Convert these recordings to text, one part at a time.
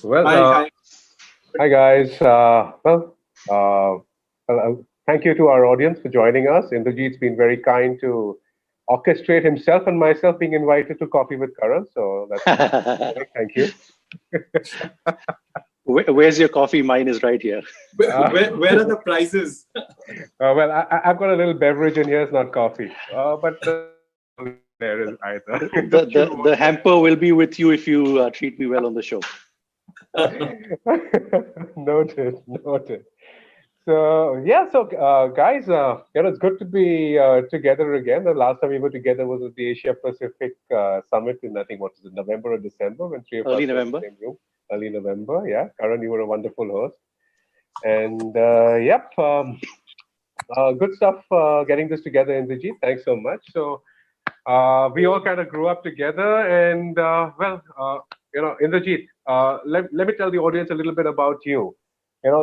Well, Hi, hi. hi guys. Thank you to our audience for joining us. Indrajit's been very kind to orchestrate himself and myself being invited to coffee with Karan. So that's thank you. Where's your coffee? Mine is right here. Where are the prizes? Well, I've got a little beverage in here. It's not coffee, but there is either. The hamper will be with you if you treat me well on the show. Noted, noted. So yeah, so guys, it's good to be together again. The last time we were together was at the Asia Pacific Summit in, I think, what was it, November or December, when three of us Early were in November. the same room. Early November, yeah. Karan, you were a wonderful host, and good stuff getting this together, Indrajit. Thanks so much. So we all kind of grew up together, and Indrajit, let me tell the audience a little bit about you.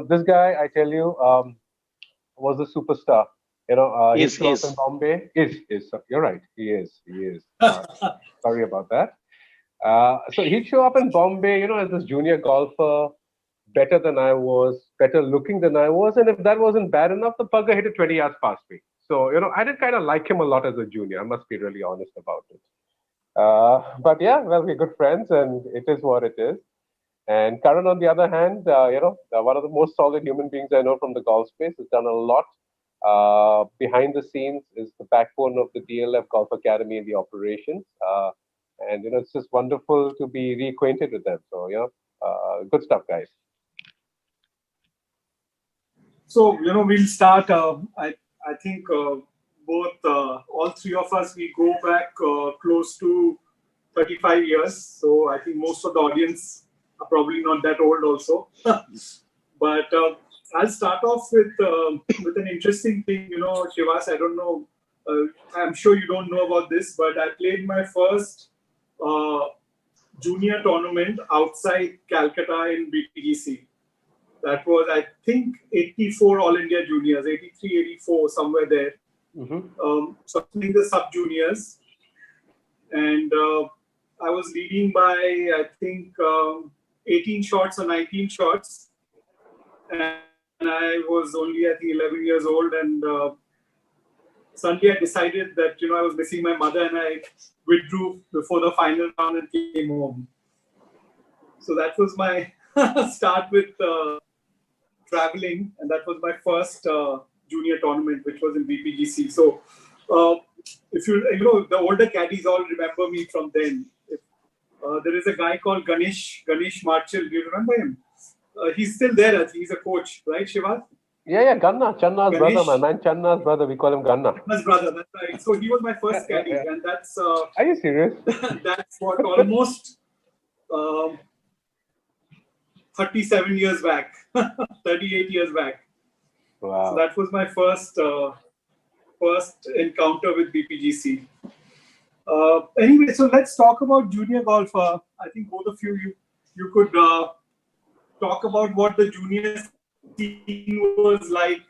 This guy, I tell you, was a superstar. He grew up in Bombay. You're right. He is. Sorry about that. So he'd show up in Bombay, as this junior golfer, better than I was, better looking than I was, and if that wasn't bad enough, the bugger hit it 20 yards past me. So I did kind of like him a lot as a junior. I must be really honest about it. But yeah, well, we're good friends, and it is what it is. And Karan, on the other hand, one of the most solid human beings I know from the golf space, has done a lot behind the scenes, is the backbone of the DLF Golf Academy and the operations. And it's just wonderful to be reacquainted with them. So good stuff, guys. So we'll start. I think both all three of us, we go back close to 35 years. So I think most of the audience are probably not that old also. But I'll start off with an interesting thing. Shivas, I don't know. I'm sure you don't know about this, but I played my first junior tournament outside Calcutta in BPGC. That was, I think, 84 All India Juniors, 83, 84, somewhere there. Mm-hmm. So I playing the sub-juniors. And I was leading by, I think, 18 shots or 19 shots. And I was only, I think, 11 years old. And suddenly I decided that, I was missing my mother, and I withdrew before the final round and came home. So that was my start with traveling, and that was my first junior tournament, which was in BPGC. So, if the older caddies all remember me from then. There is a guy called Ganesh Marchal. Do you remember him? He's still there. I think he's a coach, right, Shivas? Yeah, Channa's brother, my man. Channa's brother. We call him Ganna. Channa's brother. That's right. So he was my first caddy, and that's. Are you serious? That's what almost. 37 years back, 38 years back. Wow. So that was my first encounter with BPGC. Anyway, so let's talk about junior golf. I think both of you could talk about what the junior scene was like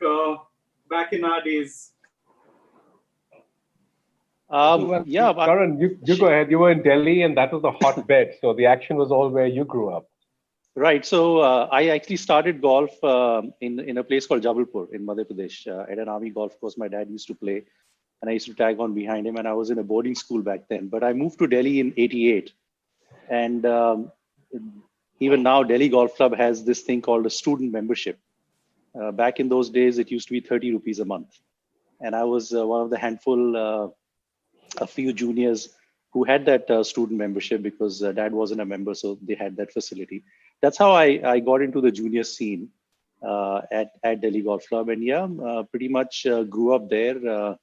back in our days. Karan, you go ahead. You were in Delhi, and that was a hotbed. So the action was all where you grew up. Right. So I actually started golf in a place called Jabalpur in Madhya Pradesh at an army golf course my dad used to play. And I used to tag on behind him. And I was in a boarding school back then. But I moved to Delhi in 88. And even now, Delhi Golf Club has this thing called a student membership. Back in those days, it used to be 30 rupees a month. And I was one of the handful, a few juniors who had that student membership because dad wasn't a member. So they had that facility. That's how I got into the junior scene at Delhi Golf Club, and pretty much grew up there,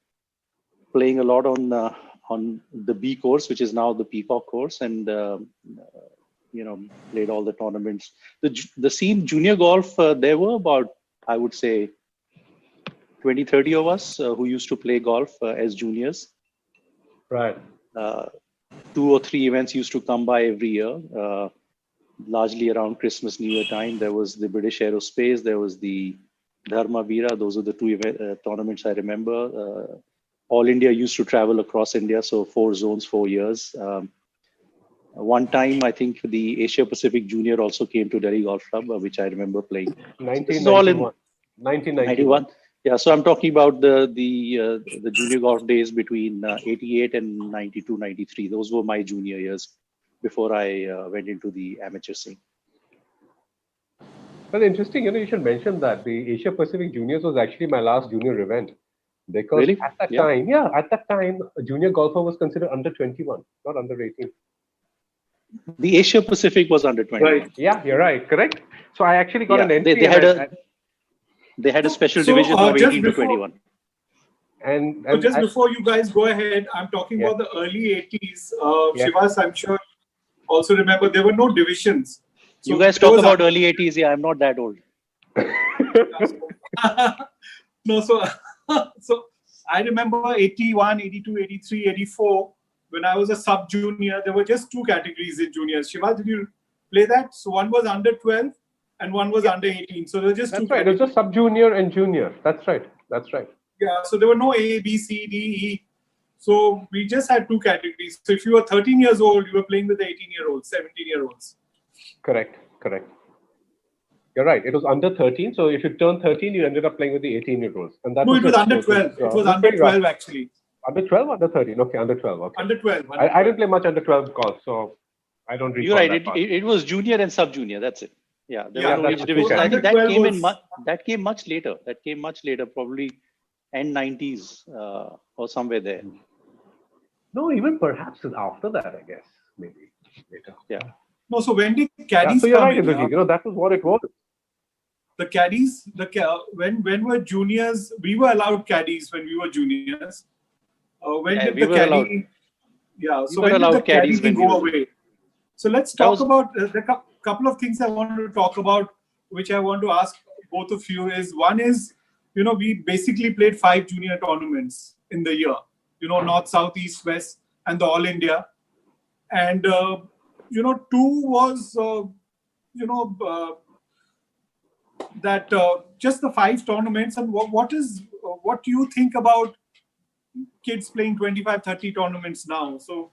playing a lot on the B course, which is now the Peacock course, and played all the tournaments. The scene junior golf, there were about, I would say, 20, 30 of us who used to play golf as juniors. Right. 2 or 3 events used to come by every year. Largely around Christmas, New Year time. There was the British Aerospace, there was the Dharma Veera. Those are the 2 tournaments I remember. All India used to travel across India, so 4 zones, 4 years. One time, I think the Asia Pacific Junior also came to Delhi Golf Club, which I remember playing. 1991. 1991. Yeah, so I'm talking about the junior golf days between 88 and 92, 93. Those were my junior years before I went into the amateur scene. Well, interesting. You should mention that the Asia Pacific Juniors was actually my last junior event. Because really? at that time, a junior golfer was considered under 21, not under 18. The Asia Pacific was under 21. Right. Yeah, you're right. Correct. So I actually got an entry. They had a special division from 18 to 21. And just before you guys go ahead, I'm talking about the early 80s. Shivas, I'm sure also remember there were no divisions. So you guys talk about early 80s. Yeah, I'm not that old. No, so I remember 81, 82, 83, 84. When I was a sub-junior, there were just two categories in juniors. Shiva, did you play that? So one was under 12 and one was under 18. So there were just two. Right. It was just sub-junior and junior. That's right. Yeah. So there were no A, B, C, D, E. So we just had two categories. So if you were 13 years old, you were playing with the 18-year-olds, 17-year-olds. Correct. You're right. It was under 13. So if you turned 13, you ended up playing with the 18-year-olds. And that it was under 12. It was under 12 actually. Under 12 or under 13? Okay, under 12. Okay. Under 12. I didn't play much under 12 golf, so I don't recall. You're right. It was junior and sub-junior. That's it. Yeah, there were no age division. I think that came much later. That came much later, probably end 90s or somewhere there. No, even perhaps after that, I guess, maybe later. Yeah. No, so when did caddies so you're come right, in? That was what it was. The caddies, when were juniors, we were allowed caddies when we were juniors. When did the caddy? Yeah, so when did the caddy thing go away? So let's talk about the couple of things I want to talk about, which I want to ask both of you is, one is, we basically played 5 junior tournaments in the year, North, South, East, West, and the All India. And, 2 was, that just the 5 tournaments. And what do you think about kids playing 25, 30 tournaments now? So,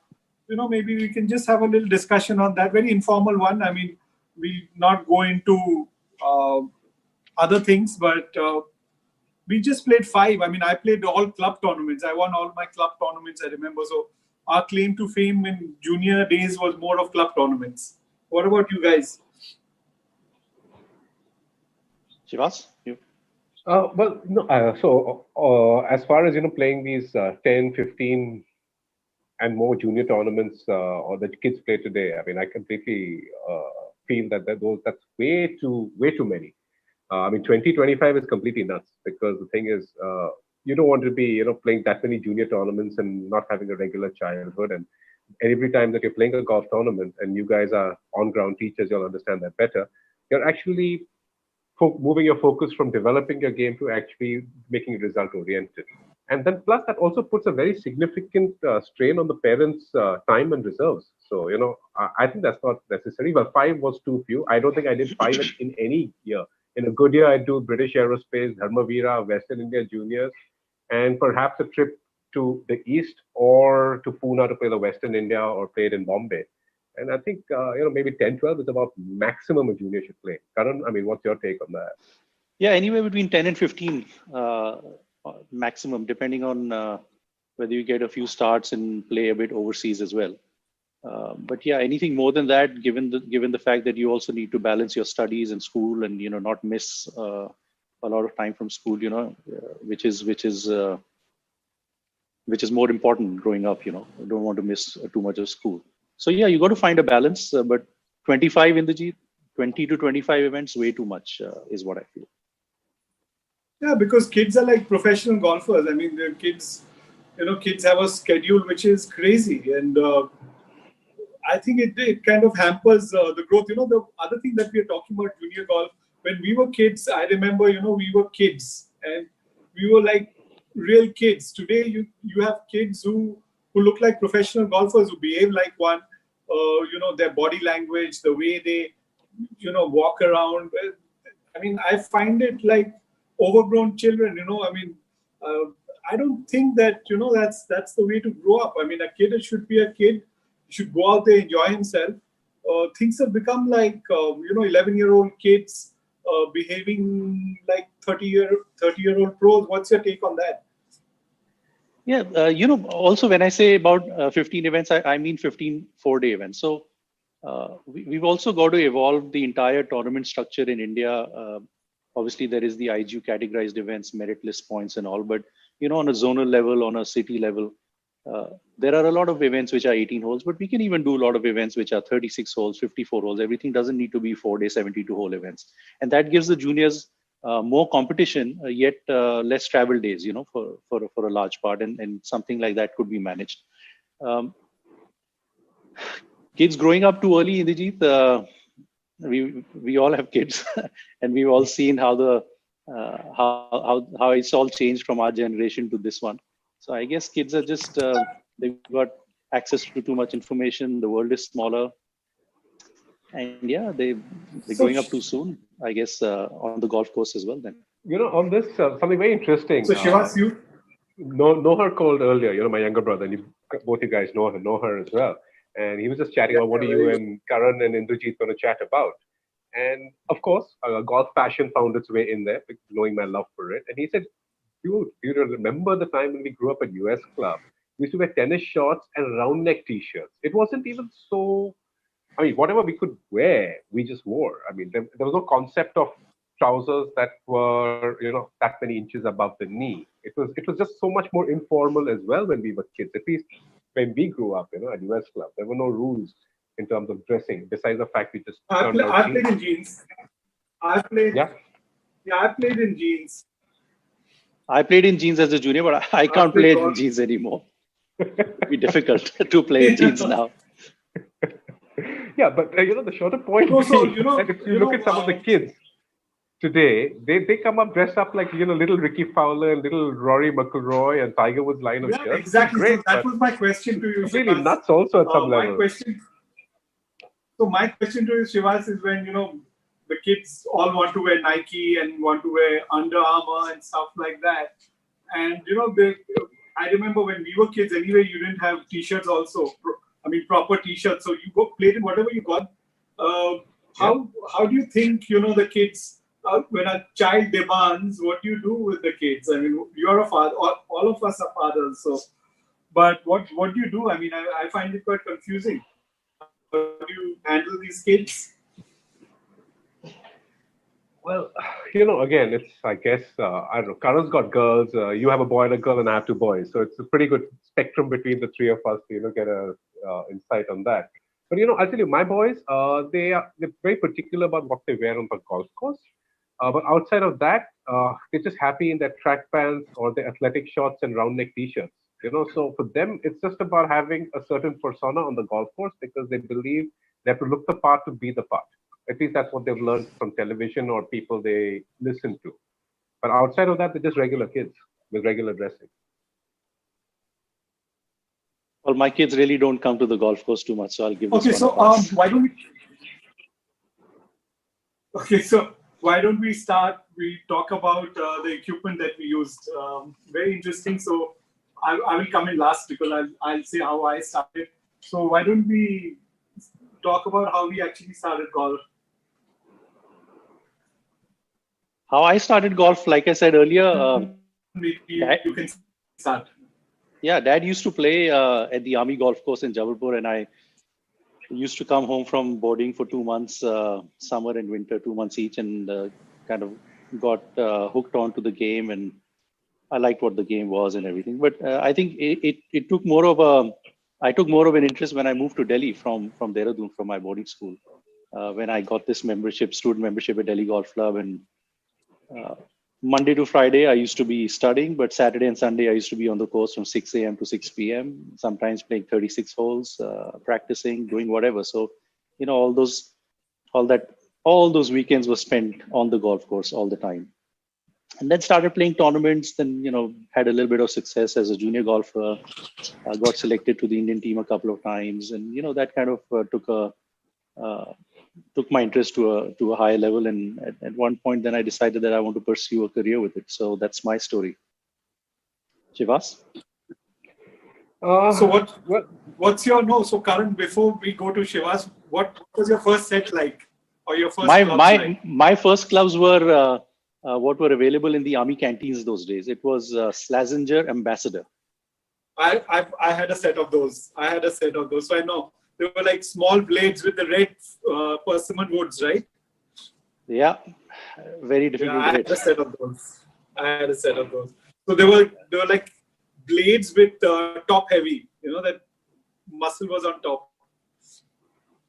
maybe we can just have a little discussion on that, very informal one. I mean, we not go into other things, but we just played 5. I mean, I played all club tournaments. I won all my club tournaments, I remember. So our claim to fame in junior days was more of club tournaments. What about you guys? Shivas, you? Well, no. So as far as playing these 10, 15, and more junior tournaments or the kids play today, I mean, I completely feel that's way too many. I mean, 20, 25 is completely nuts, because the thing is, you don't want to be playing that many junior tournaments and not having a regular childhood. And every time that you're playing a golf tournament, and you guys are on-ground teachers, you'll understand that better. You're actually moving your focus from developing your game to actually making it result-oriented. And then plus that also puts a very significant strain on the parents' time and reserves. So, I think that's not necessary. But 5 was too few. I don't think I did 5 in any year. In a good year, I do British Aerospace, Dharmavira, Western India Juniors, and perhaps a trip to the East or to Pune to play the Western India or play it in Bombay. And I think, maybe 10, 12 is about maximum a junior should play. Karan, I mean, what's your take on that? Yeah, anywhere between 10 and 15 maximum, depending on whether you get a few starts and play a bit overseas as well. But yeah, anything more than that, given the fact that you also need to balance your studies and school, and not miss a lot of time from school, which is more important growing up. You don't want to miss too much of school. So yeah, you got to find a balance. But 25 in the G, 20 to 25 events, way too much is what I feel. Yeah, because kids are like professional golfers. I mean, the kids, kids have a schedule which is crazy, and I think it kind of hampers the growth. The other thing that we are talking about junior golf, when we were kids, I remember, we were kids and we were like real kids. Today, you have kids who look like professional golfers, who behave like one, their body language, the way they, walk around. I mean, I find it like overgrown children, I mean, I don't think that, that's the way to grow up. I mean, a kid should be a kid. should go out there, enjoy himself. Things have become like 11-year-old kids behaving like 30-year-old pros. What's your take on that? Yeah, also when I say about 15 events, I mean 15 4-day events. So we've also got to evolve the entire tournament structure in India. Obviously, there is the IGU categorized events, merit list points and all, but on a zonal level, on a city level, there are a lot of events which are 18 holes, but we can even do a lot of events which are 36 holes, 54 holes. Everything doesn't need to be 4-day, 72-hole events. And that gives the juniors more competition, yet less travel days, for a large part, and something like that could be managed. Kids growing up too early, Indrajit, we all have kids, and we've all seen how how it's all changed from our generation to this one. So I guess kids are just they've got access to too much information. The world is smaller, and yeah, they're growing up too soon. I guess on the golf course as well. Then on this something very interesting. So Shivas, you Nohar called earlier. My younger brother, and both you guys know her as well. And he was just chatting about what are you and Karan and Indrajit going to chat about. And of course, golf passion found its way in there, knowing my love for it. And he said, dude, do you remember the time when we grew up at US Club? We used to wear tennis shorts and round neck t-shirts. It wasn't even so, whatever we could wear, we just wore. There was no concept of trousers that were, that many inches above the knee. It was just so much more informal as well when we were kids. At least when we grew up, at US Club, there were no rules in terms of dressing. Besides the fact we just I played in jeans. I played in jeans. I played in jeans as a junior, but I can't play in jeans anymore. It'd be difficult to play in jeans now. Yeah, but the shorter point is that if you look at some of the kids today, they come up dressed up like little Ricky Fowler and little Rory McIlroy and Tiger Woods line of shirts. Exactly. Great, so that was my question to you. Completely nuts also at some level. My question to you, Shivas, is when the kids all want to wear Nike and want to wear Under Armour and stuff like that, and I remember when we were kids. Anyway, you didn't have t-shirts also. Proper t-shirts. So you played in whatever you got. How do you think the kids? When a child demands, what do you do with the kids? You're a father. All of us are fathers. So, but what do you do? I find it quite confusing. How do you handle these kids? Well, again, it's, I guess, I don't know, Karan's got girls, you have a boy and a girl, and I have 2 boys. So it's a pretty good spectrum between the 3 of us to, get a insight on that. But, I'll tell you, my boys, they're very particular about what they wear on the golf course. But outside of that, they're just happy in their track pants or their athletic shorts and round neck t-shirts. So for them, it's just about having a certain persona on the golf course because they believe they have to look the part to be the part. At least that's what they've learned from television or people they listen to. But outside of that, they're just regular kids with regular dressing. Well, my kids really don't come to the golf course too much, so I'll give this one a pass. Why don't we start? We talk about the equipment that we used. Very interesting. So I will come in last because I'll say how I started. So why don't we talk about how we actually started golf? How I started golf, like I said earlier. Maybe you can start. Yeah, Dad used to play at the Army Golf Course in Jabalpur, and I used to come home from boarding for 2 months, summer and winter, 2 months each, and kind of got hooked onto the game, and I liked what the game was and everything. But I think it took more of I took more of an interest when I moved to Delhi from Dehradun, from my boarding school, when I got this student membership at Delhi Golf Club, and Monday to Friday, I used to be studying, but Saturday and Sunday, I used to be on the course from 6 a.m. to 6 p.m., sometimes playing 36 holes, practicing, doing whatever. So, all those weekends were spent on the golf course all the time. And then started playing tournaments, then, had a little bit of success as a junior golfer, got selected to the Indian team a couple of times. And, that kind of took my interest to a higher level, and at one point then I decided that I want to pursue a career with it. So that's my story. Shivas? So Well, what's your no? So Karan, before we go to Shivas, what was your first set like, or your first My clubs like? my first gloves were what were available in the army canteens those days. It was Slazenger Ambassador. I had a set of those. I had a set of those. So I know they were like small blades with the red persimmon woods, right? Yeah, very Yeah, difficult I to had a hit. set of those. I had a set of those. So they were like blades with top heavy. You know that muscle was on top.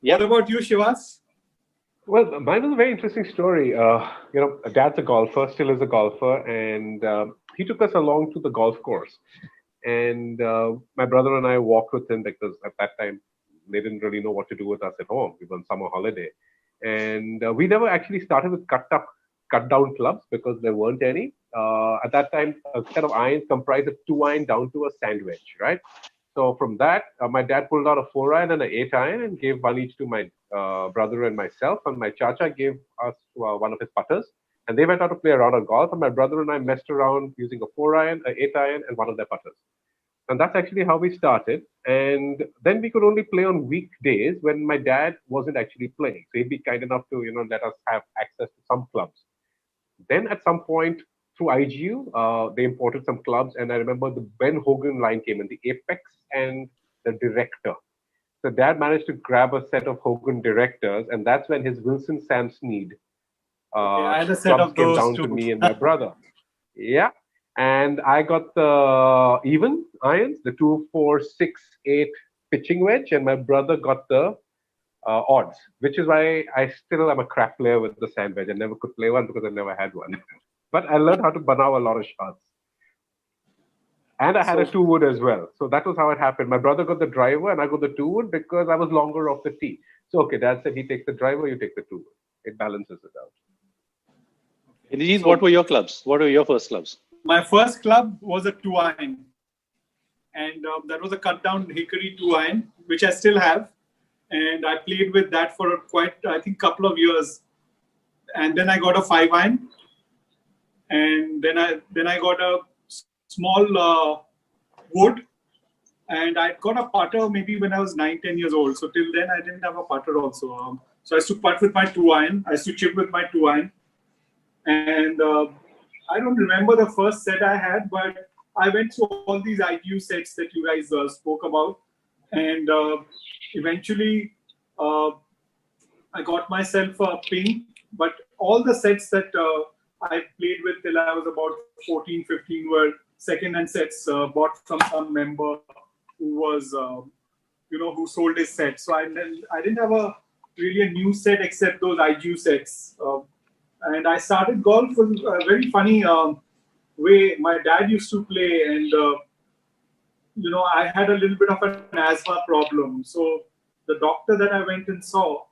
What Yep. about you, Shivas? well, mine was a very interesting story. Dad's a golfer, still is a golfer, and he took us along to the golf course. And my brother and I walked with him because at that time they didn't really know what to do with us at home. We were on summer holiday, and we never actually started with cut down clubs because there weren't any. At that time, a set of irons comprised of 2 iron down to a sandwich, right? So from that, my dad pulled out a 4 iron and an 8 iron and gave one each to my brother and myself. And my chacha gave us one of his putters. And they went out to play around on golf. And my brother and I messed around using a 4 iron, an 8 iron, and one of their putters. And that's actually how we started. And then we could only play on weekdays when my dad wasn't actually playing. So he'd be kind enough to, let us have access to some clubs. Then at some point through IGU, they imported some clubs, and I remember the Ben Hogan line came in, the Apex and the Director. So Dad managed to grab a set of Hogan Directors, and that's when his Wilson Sam Sneed Okay, I had a set clubs of came those down to too. me and my brother. Yeah, and I got the even irons, the 2, 4, 6, 8 pitching wedge, and my brother got the odds, which is why I still am a crap player with the sand wedge. I never could play one because I never had one. But I learned how to banaw a lot of shots. And I had a So 2 wood as well. So that was how it happened. My brother got the driver and I got the 2 wood because I was longer off the tee. So, okay, Dad said he takes the driver, you take the 2 wood. It balances it out. Indeed, what so were your clubs? What were your first clubs? my first club was a 2 iron, and that was a cut down hickory 2 iron, which I still have, and I played with that for quite, I think, couple of years, and then I got a 5 iron, and then I got a small wood, and I got a putter maybe when I was 9, 10 years old. So till then I didn't have a putter also. So I used to putt with my 2 iron. I used to chip with my 2 iron, and I don't remember the first set I had, but I went through all these IQ sets that you guys spoke about, and eventually I got myself a ping. But all the sets that I played with till I was about 14, 15 were second-hand sets bought from some member who was, who sold his set. So I didn't have really a new set except those IQ sets. And I started golf in a very funny way. My dad used to play, and I had a little bit of an asthma problem. So the doctor that I went and saw,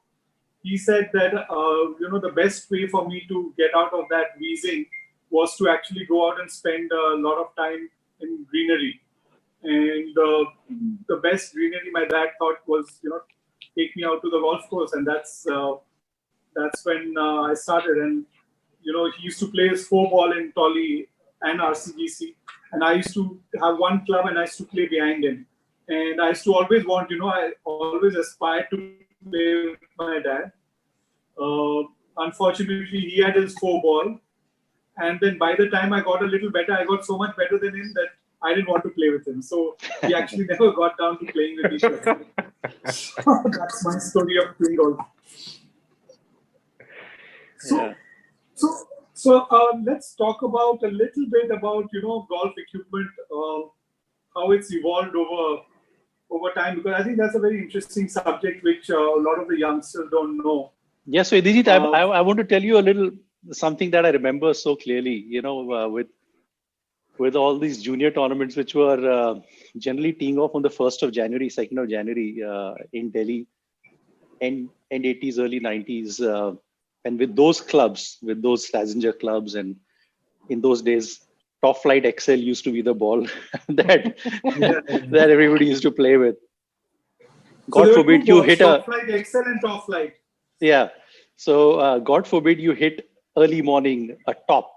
he said that the best way for me to get out of that wheezing was to actually go out and spend a lot of time in greenery. And the best greenery my dad thought was take me out to the golf course, and that's when I started. And he used to play his 4 ball in Tolly and RCGC, and I used to have one club and I used to play behind him. And I used to always want, I always aspired to play with my dad. Unfortunately, he had his 4 ball, and then by the time I got a little better, I got so much better than him that I didn't want to play with him. So we actually never got down to playing with each other. So that's my story of playing golf. Yeah. So let's talk about a little bit about golf equipment, how it's evolved over time, because I think that's a very interesting subject which a lot of the youngsters don't know. Yeah, so Idijit, I want to tell you a little something that I remember so clearly. With all these junior tournaments, which were generally teeing off on the 1st of January, 2nd of January in Delhi, end 80s, early 90s. And with those clubs, with those Slazenger clubs, and in those days, Top Flight XL used to be the ball that that everybody used to play with. God forbid you hit Top Flight XL and Top Flight. Yeah. So God forbid you hit early morning a top,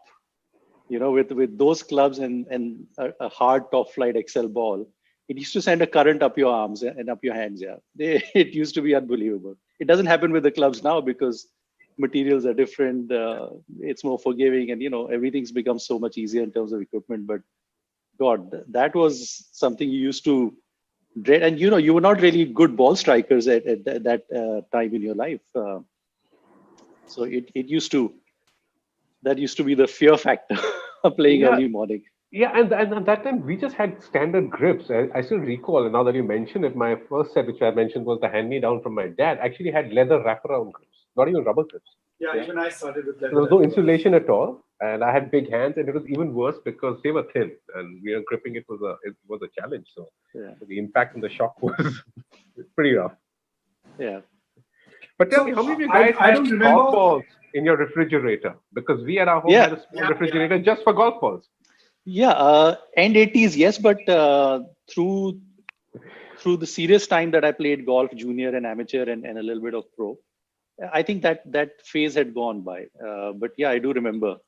with those clubs and a hard Top Flight XL ball. it used to send a current up your arms and up your hands. Yeah, it used to be unbelievable. It doesn't happen with the clubs now because materials are different. It's more forgiving, and everything's become so much easier in terms of equipment. But God, that was something you used to dread. And you were not really good ball strikers at that time in your life. So it used to be the fear factor of playing early morning. Yeah, and at that time we just had standard grips. I still recall, and now that you mention it, my first set, which I mentioned, was the hand-me-down from my dad, actually had leather wraparound grips, not even rubber grips. Yeah, even I started with leather. There was no insulation at all, and I had big hands, and it was even worse because they were thin, and gripping it was a challenge. So the impact and the shock was pretty rough. Yeah. But tell me, how many of you guys had golf balls in your refrigerator? Because we at our home had a small refrigerator just for golf balls. Yeah, end 80s, yes, but through the serious time that I played golf, junior and amateur, and a little bit of pro, I think that phase had gone by. But yeah, I do remember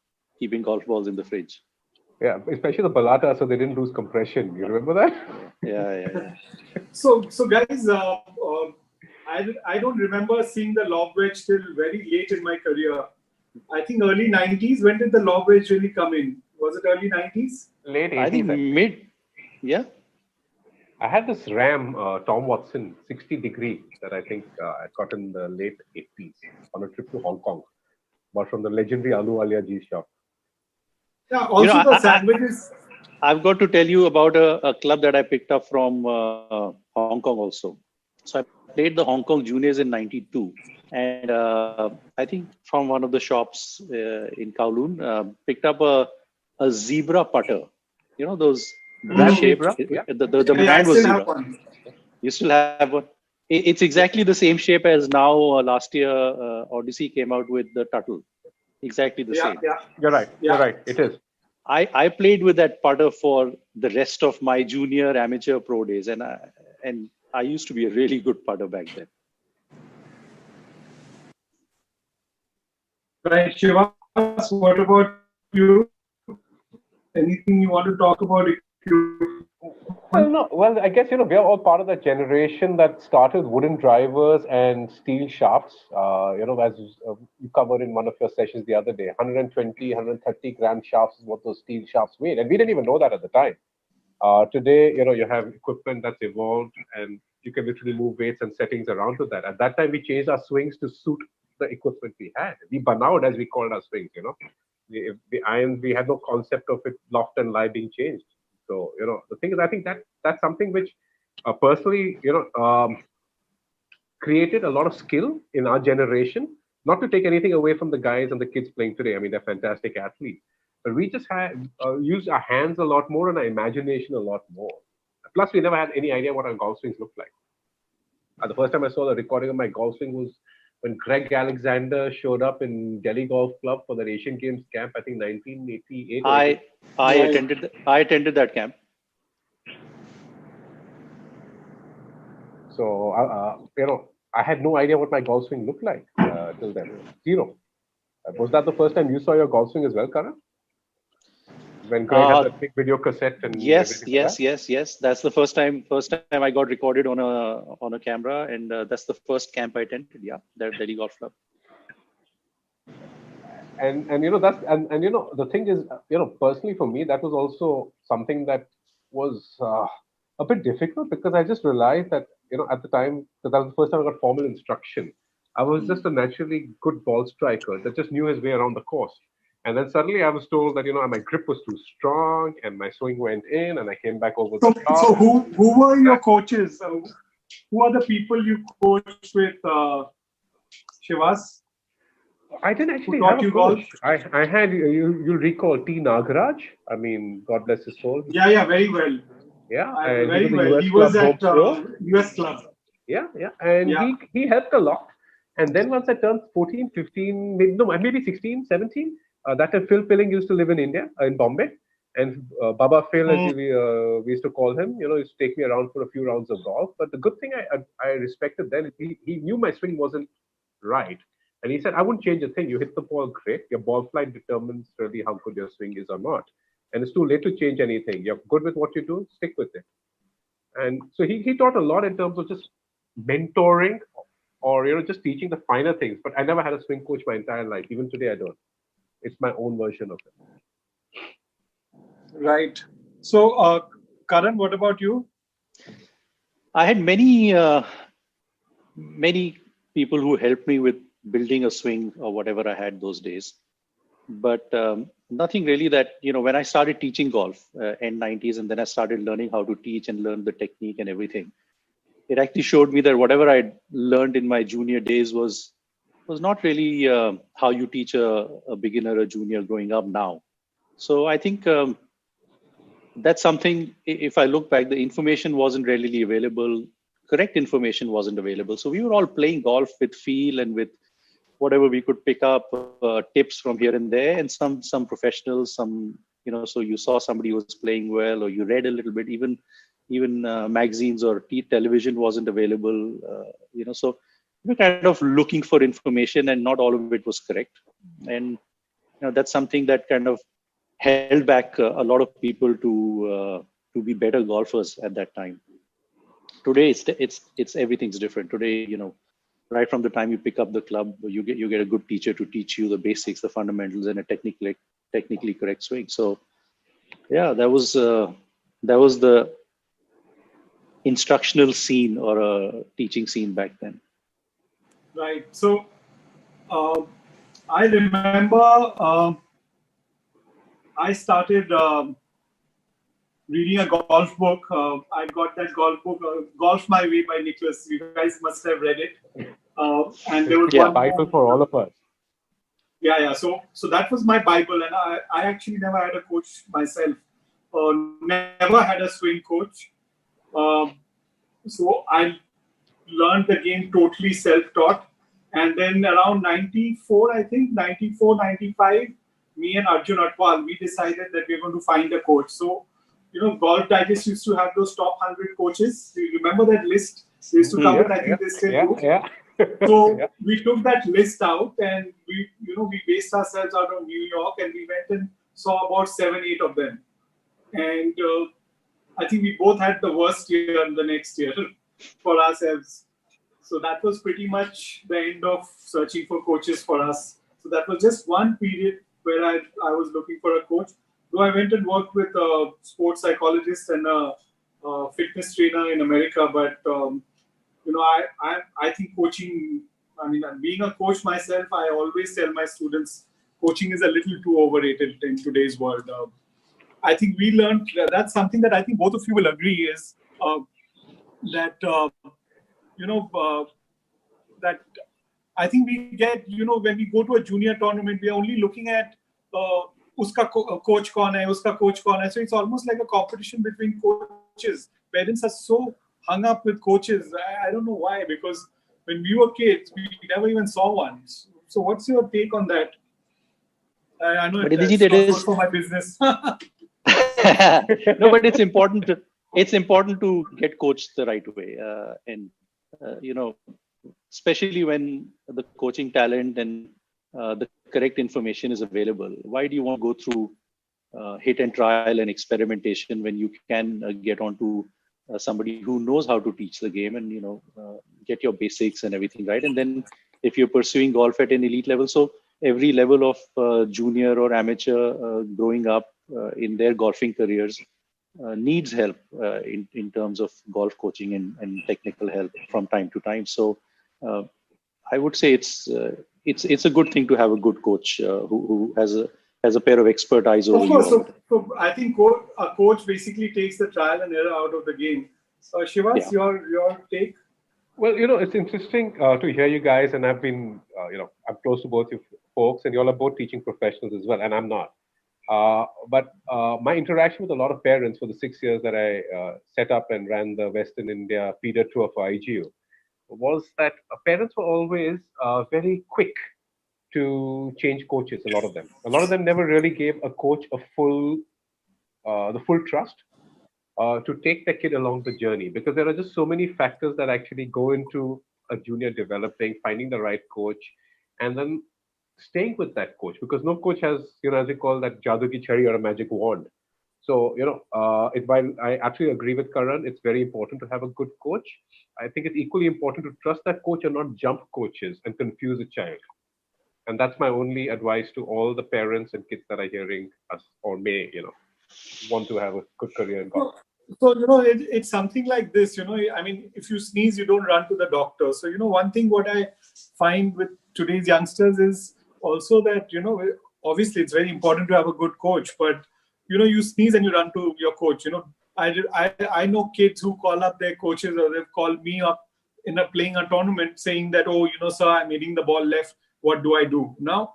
keeping golf balls in the fridge. Yeah, especially the Balata, so they didn't lose compression. You remember that? Yeah. So guys, I don't remember seeing the lob wedge till very late in my career. I think early 90s. When did the lob wedge really come in? Was it early 90s? Late 80s. I think mid. Yeah. I had this Ram Tom Watson 60 degree that I think I got in the late 80s on a trip to Hong Kong, but from the legendary Ahluwalia Ji's shop. Yeah, also the sandwiches. I've got to tell you about a club that I picked up from Hong Kong also. So I played the Hong Kong juniors in '92, and I think from one of the shops in Kowloon, picked up a zebra putter. Those brand shaped. The brand was zebra. You still have one. It's exactly the same shape as now. Last year, Odyssey came out with the Tuttle. Exactly the same. Yeah. You're right. You're right. It is. I played with that putter for the rest of my junior, amateur, pro days, and I used to be a really good putter back then. Right, Shivas, what about you? Anything you want to talk about? Well, no. Well, I guess, we are all part of that generation that started wooden drivers and steel shafts. As you covered in one of your sessions the other day, 120, 130 gram shafts is what those steel shafts weighed. And we didn't even know that at the time. Today, you have equipment that's evolved and you can literally move weights and settings around to that. At that time, we changed our swings to suit the equipment we had. We banawed, as we called our swings, The irons, we had no concept of it, loft and lie being changed. So, the thing is, I think that's something which personally, created a lot of skill in our generation, not to take anything away from the guys and the kids playing today. I mean, they're fantastic athletes. But we just had used our hands a lot more and our imagination a lot more. Plus, we never had any idea what our golf swings looked like. The first time I saw the recording of my golf swing was when Greg Alexander showed up in Delhi Golf Club for the Asian Games camp, I think 1988. I attended that camp. So, I had no idea what my golf swing looked like till then. Zero. Was that the first time you saw your golf swing as well, Karan? When Greg had that big video cassette and yes. That's the first time I got recorded on a camera, and that's the first camp I attended. Yeah, that Delhi Golf Club. And the thing is, personally for me, that was also something that was a bit difficult because I just realized that at the time, because that was the first time I got formal instruction, I was just a naturally good ball striker that just knew his way around the course. And then suddenly I was told that, my grip was too strong and my swing went in and I came back over the top. So who were your coaches? Who are the people you coached with, Shivas? I didn't actually have a coach. I had, you'll recall T. Nagaraj. I mean, God bless his soul. Yeah, very well. Yeah, very well. He was at US Club. Yeah. And he helped a lot. And then once I turned 14, 15, maybe 16, 17, that time Phil Pilling used to live in India, in Bombay. And Baba Phil, as we used to call him, used to take me around for a few rounds of golf. But the good thing I respected then, he knew my swing wasn't right. And he said, I wouldn't change a thing. You hit the ball great. Your ball flight determines really how good your swing is or not. And it's too late to change anything. You're good with what you do, stick with it. And so he taught a lot in terms of just mentoring or just teaching the finer things. But I never had a swing coach my entire life. Even today, I don't. It's my own version of it. Right. So, Karan, what about you? I had many people who helped me with building a swing or whatever I had those days. But nothing really that, when I started teaching golf in 90s, and then I started learning how to teach and learn the technique and everything, it actually showed me that whatever I learned in my junior days was not really how you teach a beginner, a junior growing up now. So I think that's something, if I look back, the information wasn't readily available. Correct information wasn't available. So we were all playing golf with feel and with whatever we could pick up tips from here and there, and some professionals, so you saw somebody who was playing well, or you read a little bit. Even magazines or television wasn't available. So we were kind of looking for information, and not all of it was correct. And that's something that kind of held back a lot of people to be better golfers at that time. Today, it's everything's different. Today, right from the time you pick up the club, you get a good teacher to teach you the basics, the fundamentals, and a technically correct swing. So, yeah, that was the instructional scene or a teaching scene back then. Right. So, I remember I started reading a golf book. I got that golf book, Golf My Way by Nicholas. You guys must have read it. And there was one Bible for all of us. Yeah. So that was my Bible, and I actually never had a coach myself. Never had a swing coach. So I learned the game totally self-taught. And then around 94, I think, 94, 95, me and Arjun Atwal, we decided that we were going to find a coach. So, Golf Digest used to have those top 100 coaches. Do you remember that list? They used to come in, I think they still do. Yeah. So we took that list out, and we based ourselves out of New York, and we went and saw about 7, 8 of them. And I think we both had the worst year the next year for ourselves. So that was pretty much the end of searching for coaches for us. So that was just one period where I was looking for a coach. Though I went and worked with a sports psychologist and a fitness trainer in America, but I think coaching. I mean, being a coach myself, I always tell my students, coaching is a little too overrated in today's world. I think we learned that's something that I think both of you will agree is that that I think we get when we go to a junior tournament, we are only looking at uska coach kaun hai, uska coach kaun hai. So it's almost like a competition between coaches. Parents are so hung up with coaches. I don't know why, because when we were kids, we never even saw one. So what's your take on that? I know it's not good for my business. No, but it's important to get coached the right way, and especially when the coaching talent and the correct information is available. Why do you want to go through hit and trial and experimentation when you can get onto somebody who knows how to teach the game and get your basics and everything right? And then if you're pursuing golf at an elite level, so every level of junior or amateur growing up in their golfing careers needs help in terms of golf coaching and technical help from time to time. So I would say it's a good thing to have a good coach who has a pair of expert eyes over you. So I think a coach basically takes the trial and error out of the game. Shivas, your take? Well, it's interesting to hear you guys, and I've been, I'm close to both you folks, and you all are both teaching professionals as well, and I'm not. But my interaction with a lot of parents for the 6 years that I set up and ran the Western India feeder tour for IGU was that parents were always very quick to change coaches. A lot of them never really gave a coach the full trust to take the kid along the journey, because there are just so many factors that actually go into a junior developing, finding the right coach, and then staying with that coach, because no coach has, as you call that, jadoo ki chhadi or a magic wand. So, while I actually agree with Karan, it's very important to have a good coach. I think it's equally important to trust that coach and not jump coaches and confuse a child. And that's my only advice to all the parents and kids that are hearing us or may, want to have a good career in golf. So, it's something like this, I mean, if you sneeze, you don't run to the doctor. So, one thing what I find with today's youngsters is also that, obviously it's very important to have a good coach, but, you sneeze and you run to your coach. I know kids who call up their coaches, or they've called me up playing a tournament saying that, oh, sir, I'm hitting the ball left. What do I do? Now,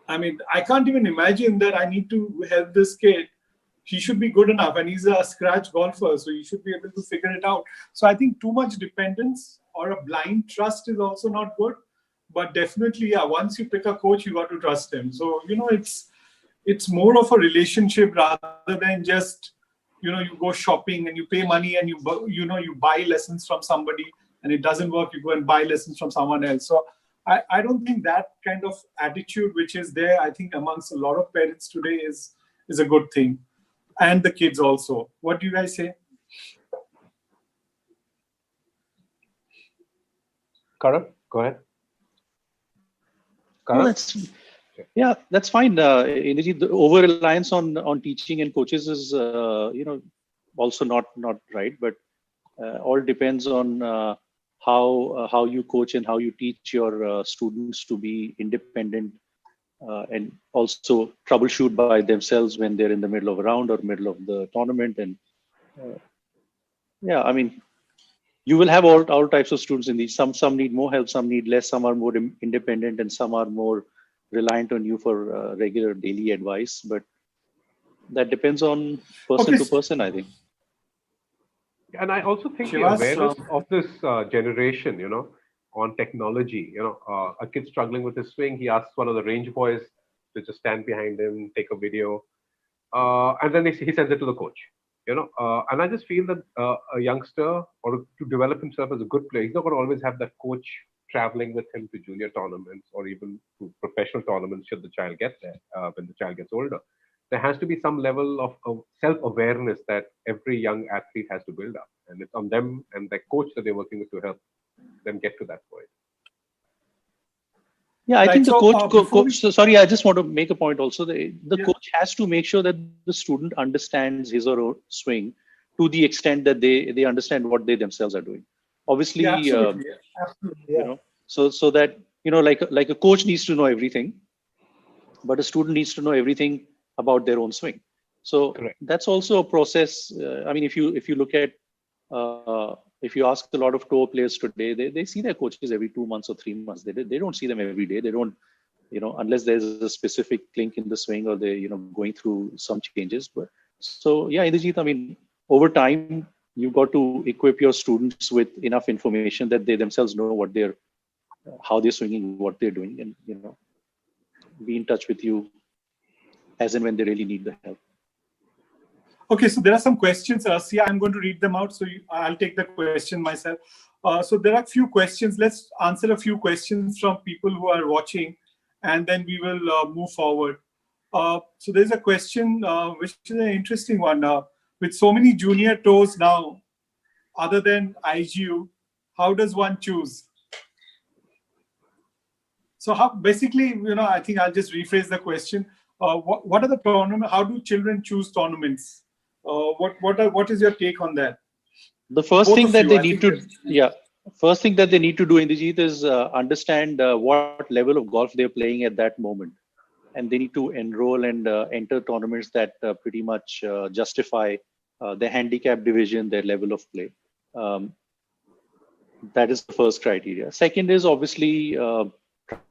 I mean, I can't even imagine that I need to help this kid. He should be good enough, and he's a scratch golfer, so he should be able to figure it out. So I think too much dependence or a blind trust is also not good. But definitely, yeah, once you pick a coach, you got to trust him. So, it's more of a relationship rather than just, you go shopping and you pay money and you buy lessons from somebody, and it doesn't work, you go and buy lessons from someone else. So I don't think that kind of attitude which is there, I think amongst a lot of parents today is a good thing. And the kids also. What do you guys say? Karan, go ahead. Karan? No, that's fine. The over-reliance on teaching and coaches is, also not right. But all depends on how you coach and how you teach your students to be independent and also troubleshoot by themselves when they're in the middle of a round or middle of the tournament. And I mean, you will have all types of students in these. Some need more help, some need less, some are more independent, and some are more reliant on you for regular daily advice. But that depends on person to person, I think. And I also think the awareness of this generation, on technology, a kid struggling with his swing, he asks one of the range boys to just stand behind him, take a video, and then he sends it to the coach. And I just feel that a youngster, or to develop himself as a good player, he's not going to always have that coach traveling with him to junior tournaments or even to professional tournaments should the child get there when the child gets older. There has to be some level of self-awareness that every young athlete has to build up. And it's on them and their coach that they're working with to help them get to that point. Yeah, I think the coach. Sorry, I just want to make a point also. The coach has to make sure that the student understands his or her swing to the extent that they understand what they themselves are doing. Obviously, absolutely. So that like a coach needs to know everything, but a student needs to know everything about their own swing. So that's also a process. I mean, if you look at if you ask a lot of tour players today, they see their coaches every 2 months or 3 months. They don't see them every day. They don't, unless there's a specific clink in the swing or they, going through some changes. But so Indrajit, I mean, over time, you've got to equip your students with enough information that they themselves know how they're swinging, what they're doing, and be in touch with you as and when they really need the help. Okay, so there are some questions. I'm going to read them out. So I'll take the question myself. So there are a few questions. Let's answer a few questions from people who are watching, and then we will move forward. So there's a question which is an interesting one. With so many junior tours now, other than IGU, how does one choose? So basically, I think I'll just rephrase the question. What are the tournaments? How do children choose tournaments? What is your take on that? The first thing that they need to do, Indrajit, is understand what level of golf they're playing at that moment, and they need to enroll and enter tournaments that pretty much justify their handicap division, their level of play. That is the first criteria. Second is obviously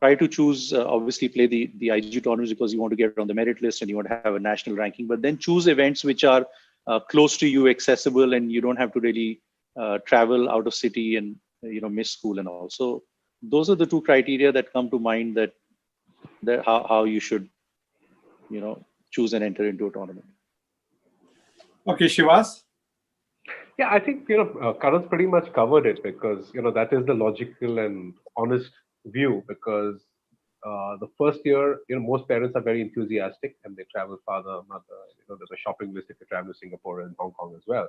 try to choose, obviously play the IG tournaments because you want to get on the merit list and you want to have a national ranking, but then choose events which are close to you, accessible, and you don't have to really travel out of city and miss school and all. So those are the two criteria that come to mind that how you should choose and enter into a tournament. Okay, Shivas. Yeah, I think Karan's pretty much covered it because that is the logical and honest view, because the first year, most parents are very enthusiastic and they travel father, mother. There's a shopping list if you travel to Singapore and Hong Kong as well.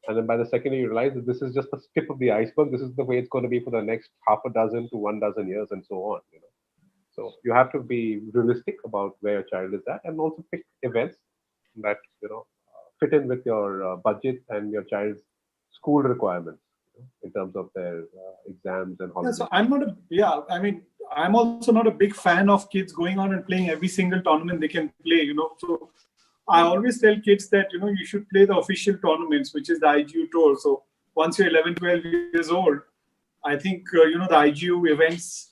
And then by the second year, you realize that this is just the tip of the iceberg. This is the way it's going to be for the next half a dozen to 1 dozen years and so on. So you have to be realistic about where your child is at, and also pick events that fit in with your budget and your child's school requirements in terms of their exams and Yeah, holidays. so I mean, I'm also not a big fan of kids going on and playing every single tournament they can play, So I always tell kids that, you should play the official tournaments, which is the IGU Tour. So once you're 11, 12 years old, I think, the IGU events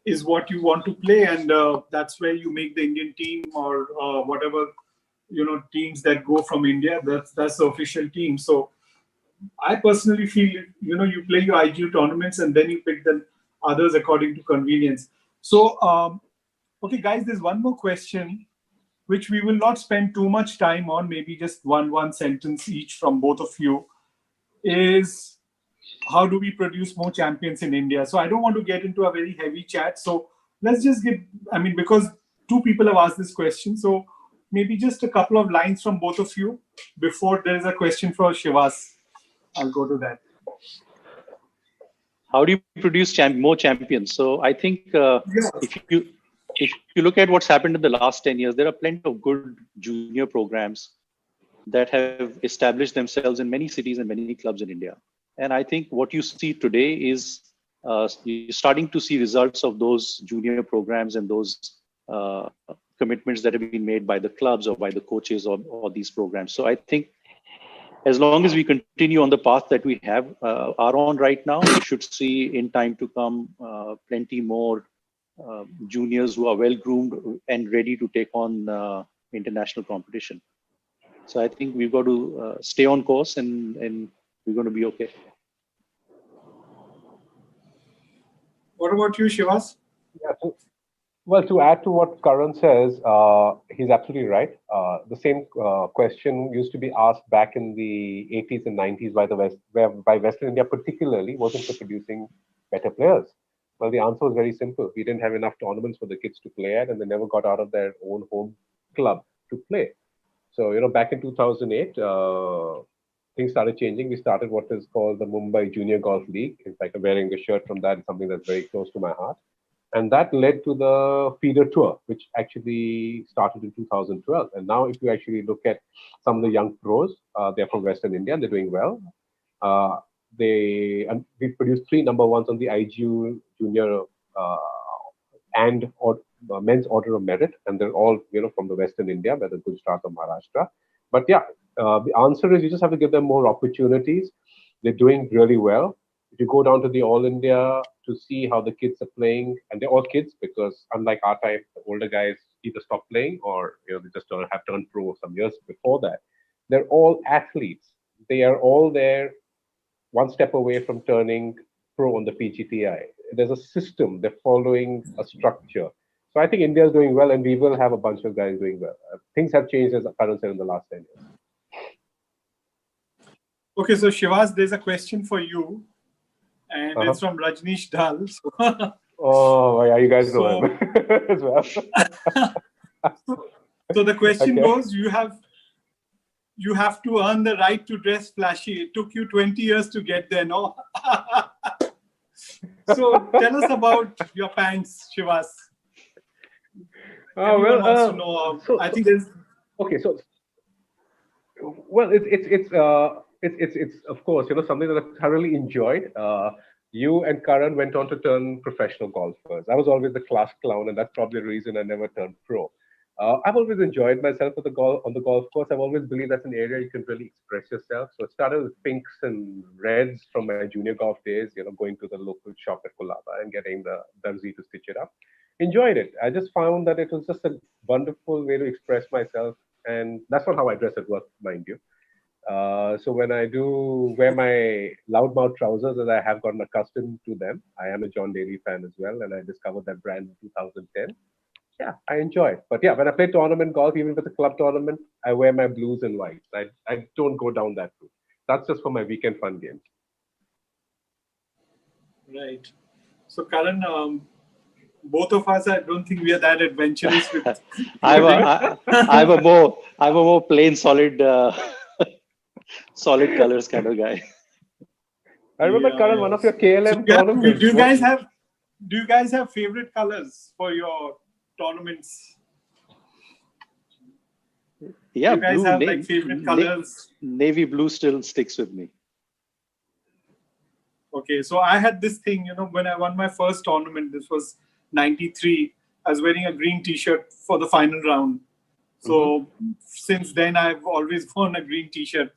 is what you want to play. And that's where you make the Indian team or whatever, teams that go from India. That's the official team. So I personally feel, you play your IGU tournaments and then you pick the others according to convenience. So, okay, guys, there's one more question, which we will not spend too much time on, maybe just one sentence each from both of you, is how do we produce more champions in India? So I don't want to get into a very heavy chat. So let's just because two people have asked this question. So maybe just a couple of lines from both of you before there is a question for Shivas. I'll go to that. How do you produce more champions? So I think if you look at what's happened in the last 10 years, there are plenty of good junior programs that have established themselves in many cities and many clubs in India. And I think what you see today is you're starting to see results of those junior programs and those commitments that have been made by the clubs or by the coaches or these programs. So I think as long as we continue on the path that we are on right now, we should see in time to come plenty more juniors who are well groomed and ready to take on international competition. So I think we've got to stay on course and we're going to be okay. What about you, Shivas? Yeah, well, to add to what Karan says, he's absolutely right. The same question used to be asked back in the 80s and 90s by Western India particularly, wasn't for producing better players. Well, the answer was very simple. We didn't have enough tournaments for the kids to play at, and they never got out of their own home club to play. So, back in 2008, things started changing. We started what is called the Mumbai Junior Golf League. In fact, I'm wearing a shirt from that. It's something that's very close to my heart. And that led to the feeder tour, which actually started in 2012. And now if you actually look at some of the young pros, they're from Western India and they're doing well. We produced 3 number ones on the IGU Junior and men's order of merit. And they're all, from the Western India, whether Gujarat or Maharashtra. But yeah, the answer is you just have to give them more opportunities. They're doing really well. If you go down to the All India to see how the kids are playing, and they're all kids because unlike our time, the older guys either stop playing or they just have turned pro some years before that. They're all athletes. They are all there, one step away from turning pro on the PGTI. There's a system. They're following a structure. So I think India is doing well, and we will have a bunch of guys doing well. Things have changed, as Karan said, in the last 10 years. Okay, so Shivas, there's a question for you. And it's from Rajneesh Dal. Oh, yeah, you guys know him as well. So the question goes, you have to earn the right to dress flashy. It took you 20 years to get there, no? So tell us about your pants, Shivas. Everyone wants to know. I think there's... Okay, so... Well, it's of course, something that I thoroughly enjoyed. You and Karan went on to turn professional golfers. I was always the class clown, and that's probably the reason I never turned pro. I've always enjoyed myself on the golf course. I've always believed that's an area you can really express yourself. So it started with pinks and reds from my junior golf days, going to the local shop at Kolaba and getting the Darzi to stitch it up. Enjoyed it. I just found that it was just a wonderful way to express myself. And that's not how I dress at work, mind you. So when I do wear my loudmouth trousers, as I have gotten accustomed to them, I am a John Daly fan as well, and I discovered that brand in 2010. Yeah, I enjoy it. But yeah, when I play tournament golf, even if it's a club tournament, I wear my blues and whites. I don't go down that route. That's just for my weekend fun games. Right. So Karan, both of us, I don't think we are that adventurous with. I'm a more plain solid colors kind of guy. I remember, Karan, one of your KLM So, tournaments. do you guys have favorite colors for your tournaments? Yeah, you guys blue, have like favorite colors? Navy blue still sticks with me. Okay, so I had this thing, when I won my first tournament, this was 93, I was wearing a green t-shirt for the final round. So since then, I've always worn a green t-shirt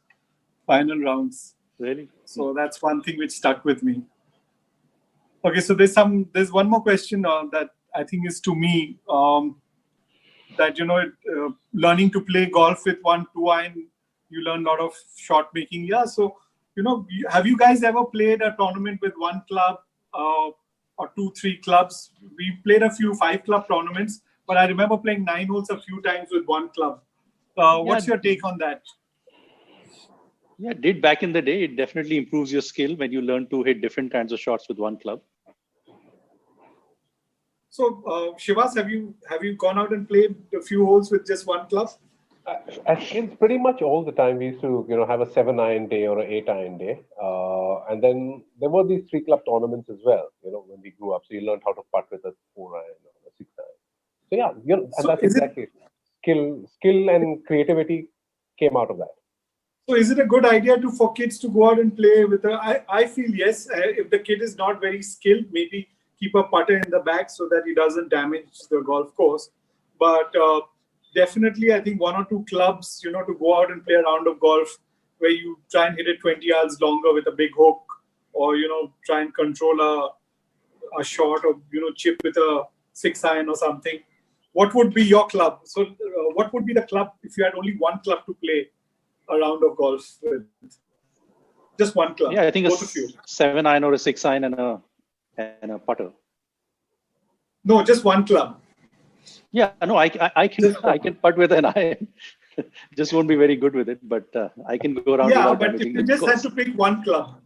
final rounds. Really? So that's one thing which stuck with me. Okay, so there's one more question that I think is to me, that, learning to play golf with 1-2 iron, you learn a lot of shot making. Yeah, so, have you guys ever played a tournament with one club or 2-3 clubs? We played a few 5-club tournaments, but I remember playing 9 holes a few times with one club. What's your take on that? Yeah, did back in the day. It definitely improves your skill when you learn to hit different kinds of shots with one club. So, Shivas, have you gone out and played a few holes with just one club? As kids, pretty much all the time, we used to, have a 7-iron day or an 8-iron day. And then there were these 3-club tournaments as well, when we grew up. So you learned how to putt with a 4-iron or a 6-iron. So yeah, and that's exactly it. Skill and creativity came out of that. So is it a good idea for kids to go out and play with I feel yes, if the kid is not very skilled, maybe keep a putter in the bag so that he doesn't damage the golf course. But definitely, I think 1 or 2 clubs, to go out and play a round of golf where you try and hit it 20 yards longer with a big hook, or, try and control a shot, or, chip with a 6-iron or something. What would be your club? So what would be the club if you had only one club to play a round of golf with? Just one club. Yeah, I think both a of you. 7-iron or a 6-iron and a putter. No, just one club. Yeah, no, I can putt with an iron. Just won't be very good with it, but I can go around. Yeah, but if you just had to pick one club.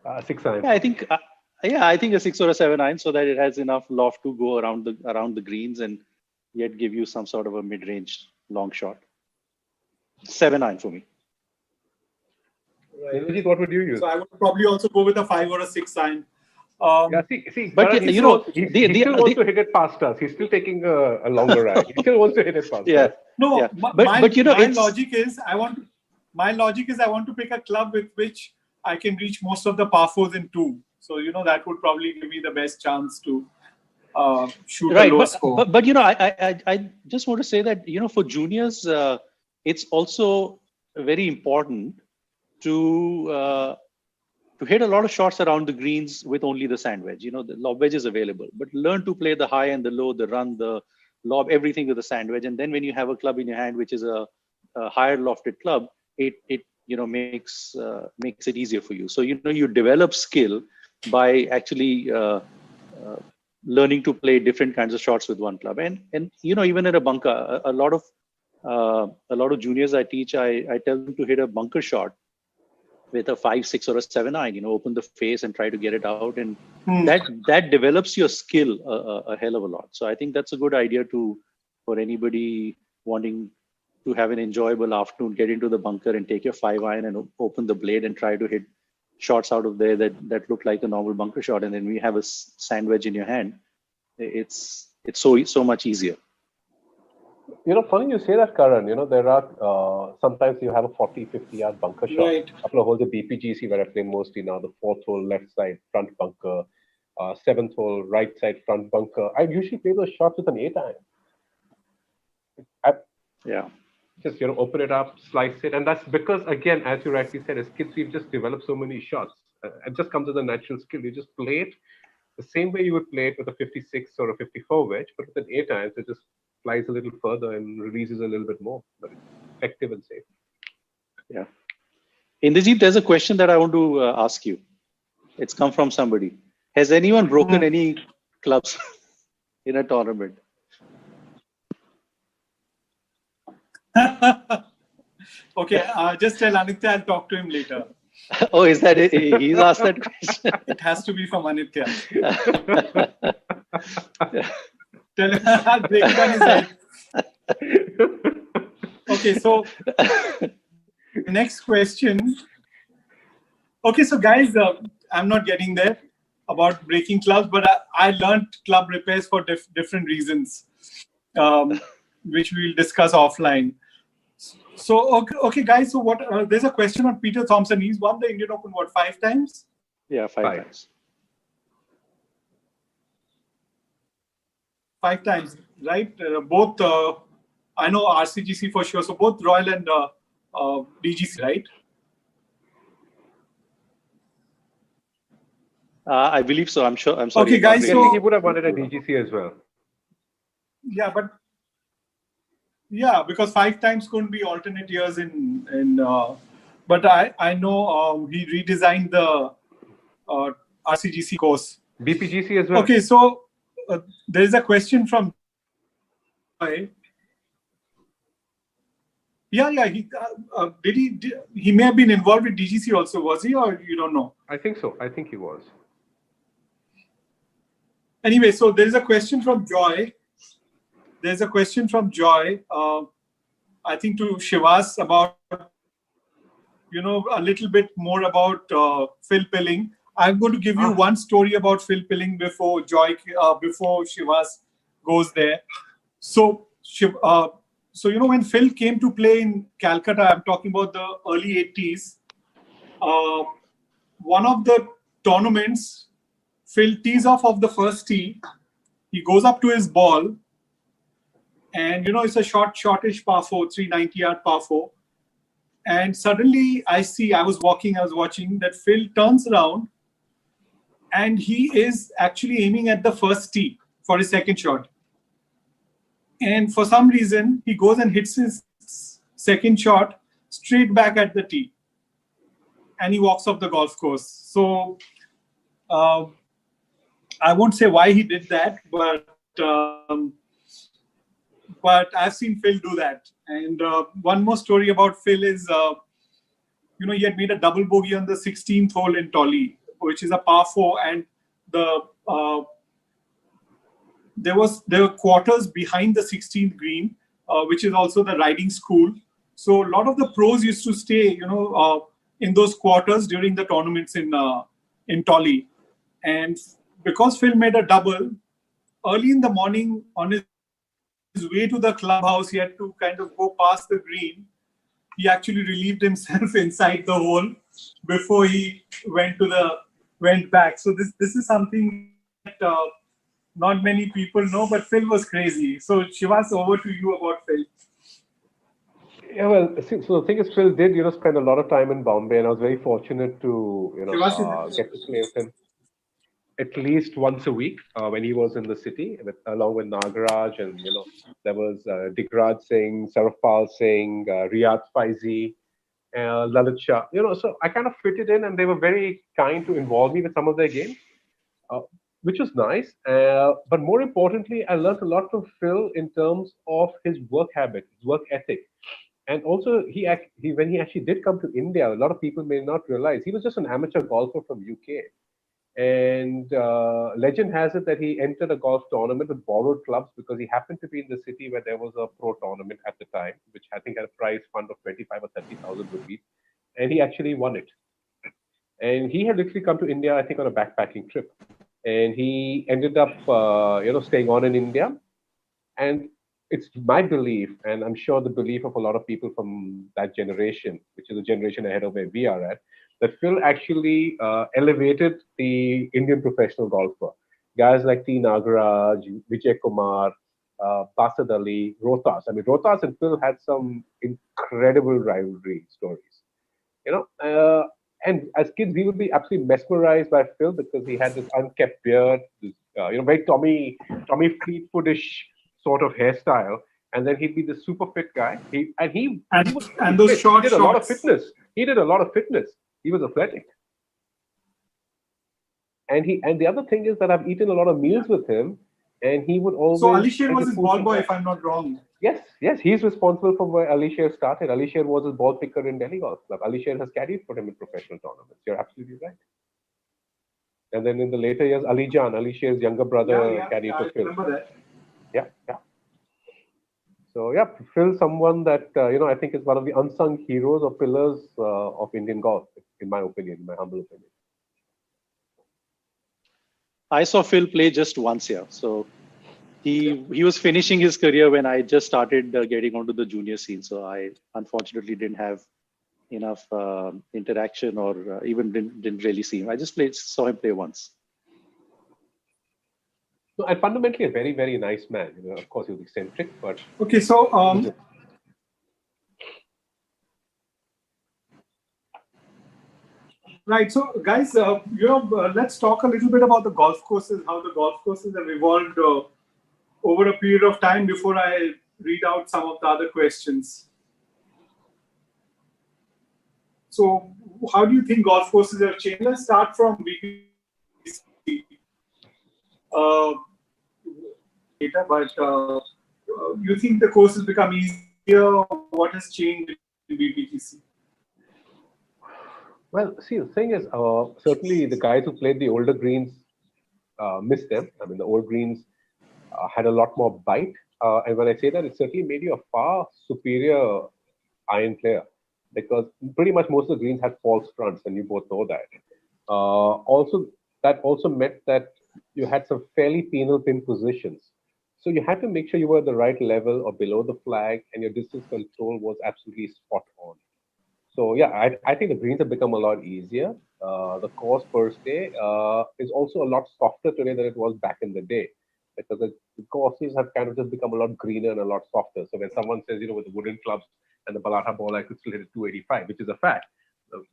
6-iron. Yeah, I think a 6 or a 7-iron, so that it has enough loft to go around the greens and yet give you some sort of a mid-range long shot. 7-iron for me. Right. What would you use? So I would probably also go with a 5 or a 6-iron. See, but he still wants to hit it past us. He's still taking a longer ride. He still wants to hit it past us. No, yeah. My logic is I want to pick a club with which I can reach most of the par 4s in 2. So that would probably give me the best chance to shoot a lower score. But I just want to say that for juniors, it's also very important to hit a lot of shots around the greens with only the sand wedge. The lob wedge is available, but learn to play the high and the low, the run, the lob, everything with the sand wedge. And then when you have a club in your hand, which is a higher lofted club, it makes it easier for you. So you develop skill by actually learning to play different kinds of shots with one club. And even in a bunker, a lot of juniors I teach, I tell them to hit a bunker shot with a 5, 6 or a 7-iron, open the face and try to get it out. And that develops your skill a hell of a lot. So I think that's a good idea for anybody wanting to have an enjoyable afternoon, get into the bunker and take your 5-iron and open the blade and try to hit shots out of there that look like a normal bunker shot. And then we have a sand wedge in your hand. It's so much easier. Funny you say that, Karan. There are sometimes you have a 40, 50-yard bunker shot. Right. A couple of holes of BPGC where I play mostly now. The 4th hole left side front bunker, 7th hole right side front bunker. I usually play those shots with an 8-iron. Just open it up, slice it, and that's because, again, as you rightly said, as kids we've just developed so many shots. It just comes as a natural skill. You just play it the same way you would play it with a 56 or a 54 wedge, but with an 8-iron, it just flies a little further and releases a little bit more, but it's effective and safe. Yeah. Indrajit, there's a question that I want to ask you. It's come from somebody. Has anyone broken any clubs in a tournament? Okay, just tell Anitya I'll talk to him later. Oh, is that it? He's asked that question. It has to be from Anitya. Tell him, I'll break it on his head. Okay, so next question. Okay, so guys, I'm not getting there about breaking clubs, but I learned club repairs for different reasons, which we'll discuss offline. So, okay, guys. So, what? There's a question on Peter Thompson. He's won the Indian Open 5 times? Yeah, 5 times. 5 times, right? Both. I know RCGC for sure. So both Royal and DGC, right? I believe so. I'm sure. I'm sorry. Okay, guys. So he would have won it at DGC as well. Yeah, because 5 times couldn't be alternate years but I know he redesigned the RCGC course. BPGC as well. Okay, so there is a question from. Yeah. He may have been involved with DGC also, was he, or you don't know? I think so. I think he was. Anyway, so there is a question from Joy. There's a question from Joy, I think to Shivas about, a little bit more about Phil Pilling. I'm going to give you one story about Phil Pilling before Shivas goes there. So, when Phil came to play in Calcutta, I'm talking about the early 80s, one of the tournaments, Phil tees off the first tee. He goes up to his ball, and it's a shortish par 4, 390-yard par 4. And suddenly I was watching that Phil turns around, and he is actually aiming at the first tee for his second shot. And for some reason, he goes and hits his second shot straight back at the tee. And he walks off the golf course. So I won't say why he did that, but I've seen Phil do that. And one more story about Phil is, he had made a double bogey on the 16th hole in Tolley, which is a par 4, and there were quarters behind the 16th green, which is also the riding school. So a lot of the pros used to stay, in those quarters during the tournaments in Tolley. And because Phil made a double, early in the morning on his way to the clubhouse, he had to kind of go past the green. He actually relieved himself inside the hole before he went back. So this is something that not many people know, but Phil was crazy. So Shivas, over to you about Phil. Yeah, well, so the thing is, Phil did, spend a lot of time in Bombay, and I was very fortunate to, get to play with him at least once a week when he was in the city, along with Nagaraj, and there was Digraj Singh, Sarafpal Singh, Riyad Faizi, Lalit Shah. So I kind of fitted in, and they were very kind to involve me with some of their games, which was nice. But more importantly, I learned a lot from Phil in terms of his work habit, his work ethic. And also, when he actually did come to India, a lot of people may not realize he was just an amateur golfer from UK. And legend has it that he entered a golf tournament with borrowed clubs because he happened to be in the city where there was a pro tournament at the time, which I think had a prize fund of 25 or 30,000 rupees, and he actually won it. And he had literally come to India, I think, on a backpacking trip, and he ended up, staying on in India. And it's my belief, and I'm sure the belief of a lot of people from that generation, which is a generation ahead of where we are at, that Phil actually elevated the Indian professional golfer. Guys like T. Nagaraj, Vijay Kumar, Basad Ali, Rohtas. I mean, Rohtas and Phil had some incredible rivalry stories. And as kids, we would be absolutely mesmerized by Phil because he had this unkept beard, this, very Tommy Fleetwoodish sort of hairstyle, and then he'd be the super fit guy. Those short he did a shorts. lot of fitness. He did a lot of fitness. He was athletic. And the other thing is that I've eaten a lot of meals with him, and he would always. So Alisher was his ball boy, if I'm not wrong. Yes, he's responsible for where Ali Sher started. Ali Sher was a ball picker in Delhi Golf Club. Ali Sher has caddied for him in professional tournaments. You're absolutely right. And then in the later years, Ali Sher's younger brother, caddied for I Phil. remember that. Yeah. So yeah, Phil, someone that I think is one of the unsung heroes or pillars of Indian golf, in my opinion, in my humble opinion. I saw Phil play just once here. So he was finishing his career when I just started getting onto the junior scene. So I unfortunately didn't have enough interaction or even didn't really see him. I just saw him play once. So, and fundamentally a very, very nice man. Of course, he was eccentric, but okay. So right. So guys, let's talk a little bit about the golf courses. How the golf courses have evolved over a period of time before I read out some of the other questions. So, how do you think golf courses have changed? Let's start from BPGC. Data, but you think the courses become easier? What has changed in BPGC? Well, see, the thing is, certainly the guys who played the older greens missed them. I mean, the old greens had a lot more bite. And when I say that, it certainly made you a far superior iron player because pretty much most of the greens had false fronts, and you both know that. That also meant that you had some fairly penal pin positions. So you had to make sure you were at the right level or below the flag, and your distance control was absolutely spot on. So yeah, I think the greens have become a lot easier. The course per se is also a lot softer today than it was back in the day, because the courses have kind of just become a lot greener and a lot softer. So when someone says, with the wooden clubs and the balata ball, I could still hit it 285, which is a fact.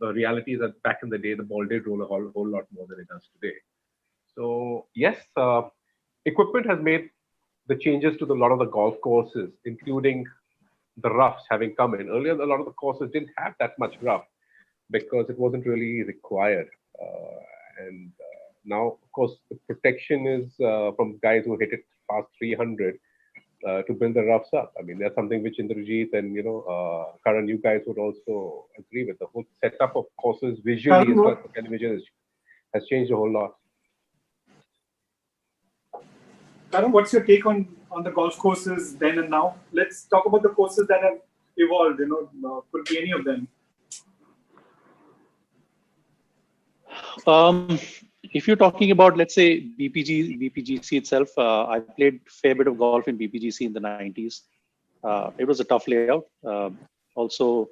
The reality is that back in the day, the ball did roll a whole lot more than it does today. So yes, equipment has made the changes to a lot of the golf courses, including the roughs having come in. Earlier, a lot of the courses didn't have that much rough because it wasn't really required. And now, of course, the protection is from guys who hit it past 300 to build the roughs up. I mean, that's something which Indrajit and, Karan, you guys would also agree with. The whole setup of courses visually as well as television has changed a whole lot. Karan, what's your take on the golf courses then and now? Let's talk about the courses that have evolved. Could be any of them. If you're talking about, let's say, BPGC itself, I played a fair bit of golf in BPGC in the 90s. It was a tough layout. Also,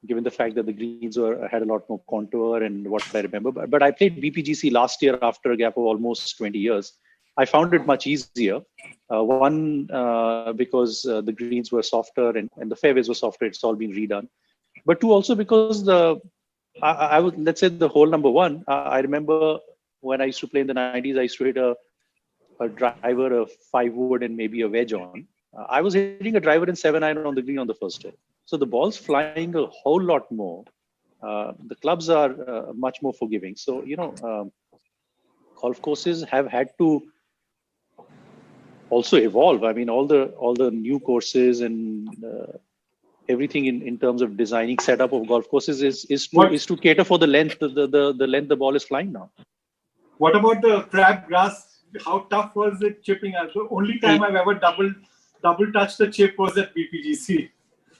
given the fact that the greens had a lot more contour and what I remember. But I played BPGC last year after a gap of almost 20 years. I found it much easier. One, because the greens were softer and the fairways were softer. It's all been redone. But two, also because I would, let's say, the hole number one, I remember when I used to play in the 90s, I used to hit a driver, a 5-wood, and maybe a wedge on. I was hitting a driver in 7-iron on the green on the first hole. So the ball's flying a whole lot more. The clubs are much more forgiving. So, golf courses have had to also evolve. I mean, all the new courses and everything in terms of designing setup of golf courses is to cater for the length the length the ball is flying now. What about the crab grass? How tough was it chipping? The only time I've ever double touched the chip was at BPGC.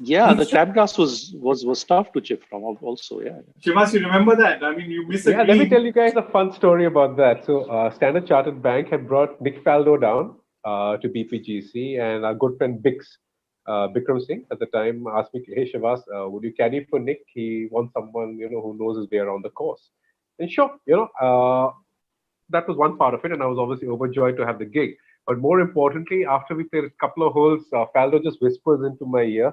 Yeah, the crabgrass was tough to chip from also. Yeah. Shivas, you remember that? I mean, you miss it. Yeah, let me tell you guys a fun story about that. So, Standard Chartered Bank had brought Nick Faldo down to BPGC, and our good friend Bikram Singh at the time asked me, "Hey Shivas, would you caddy for Nick? He wants someone who knows his way around the course." And sure, that was one part of it, and I was obviously overjoyed to have the gig. But more importantly, after we played a couple of holes, Faldo just whispers into my ear,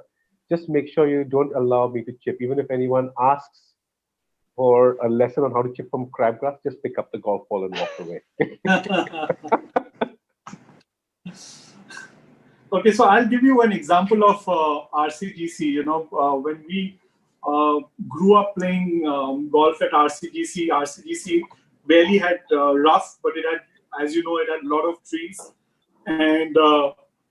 "Just make sure you don't allow me to chip. Even if anyone asks for a lesson on how to chip from crabgrass, just pick up the golf ball and walk away." Okay, so I'll give you an example of RCGC. When we grew up playing golf at RCGC barely had rough, but it had, as you know, it had a lot of trees. And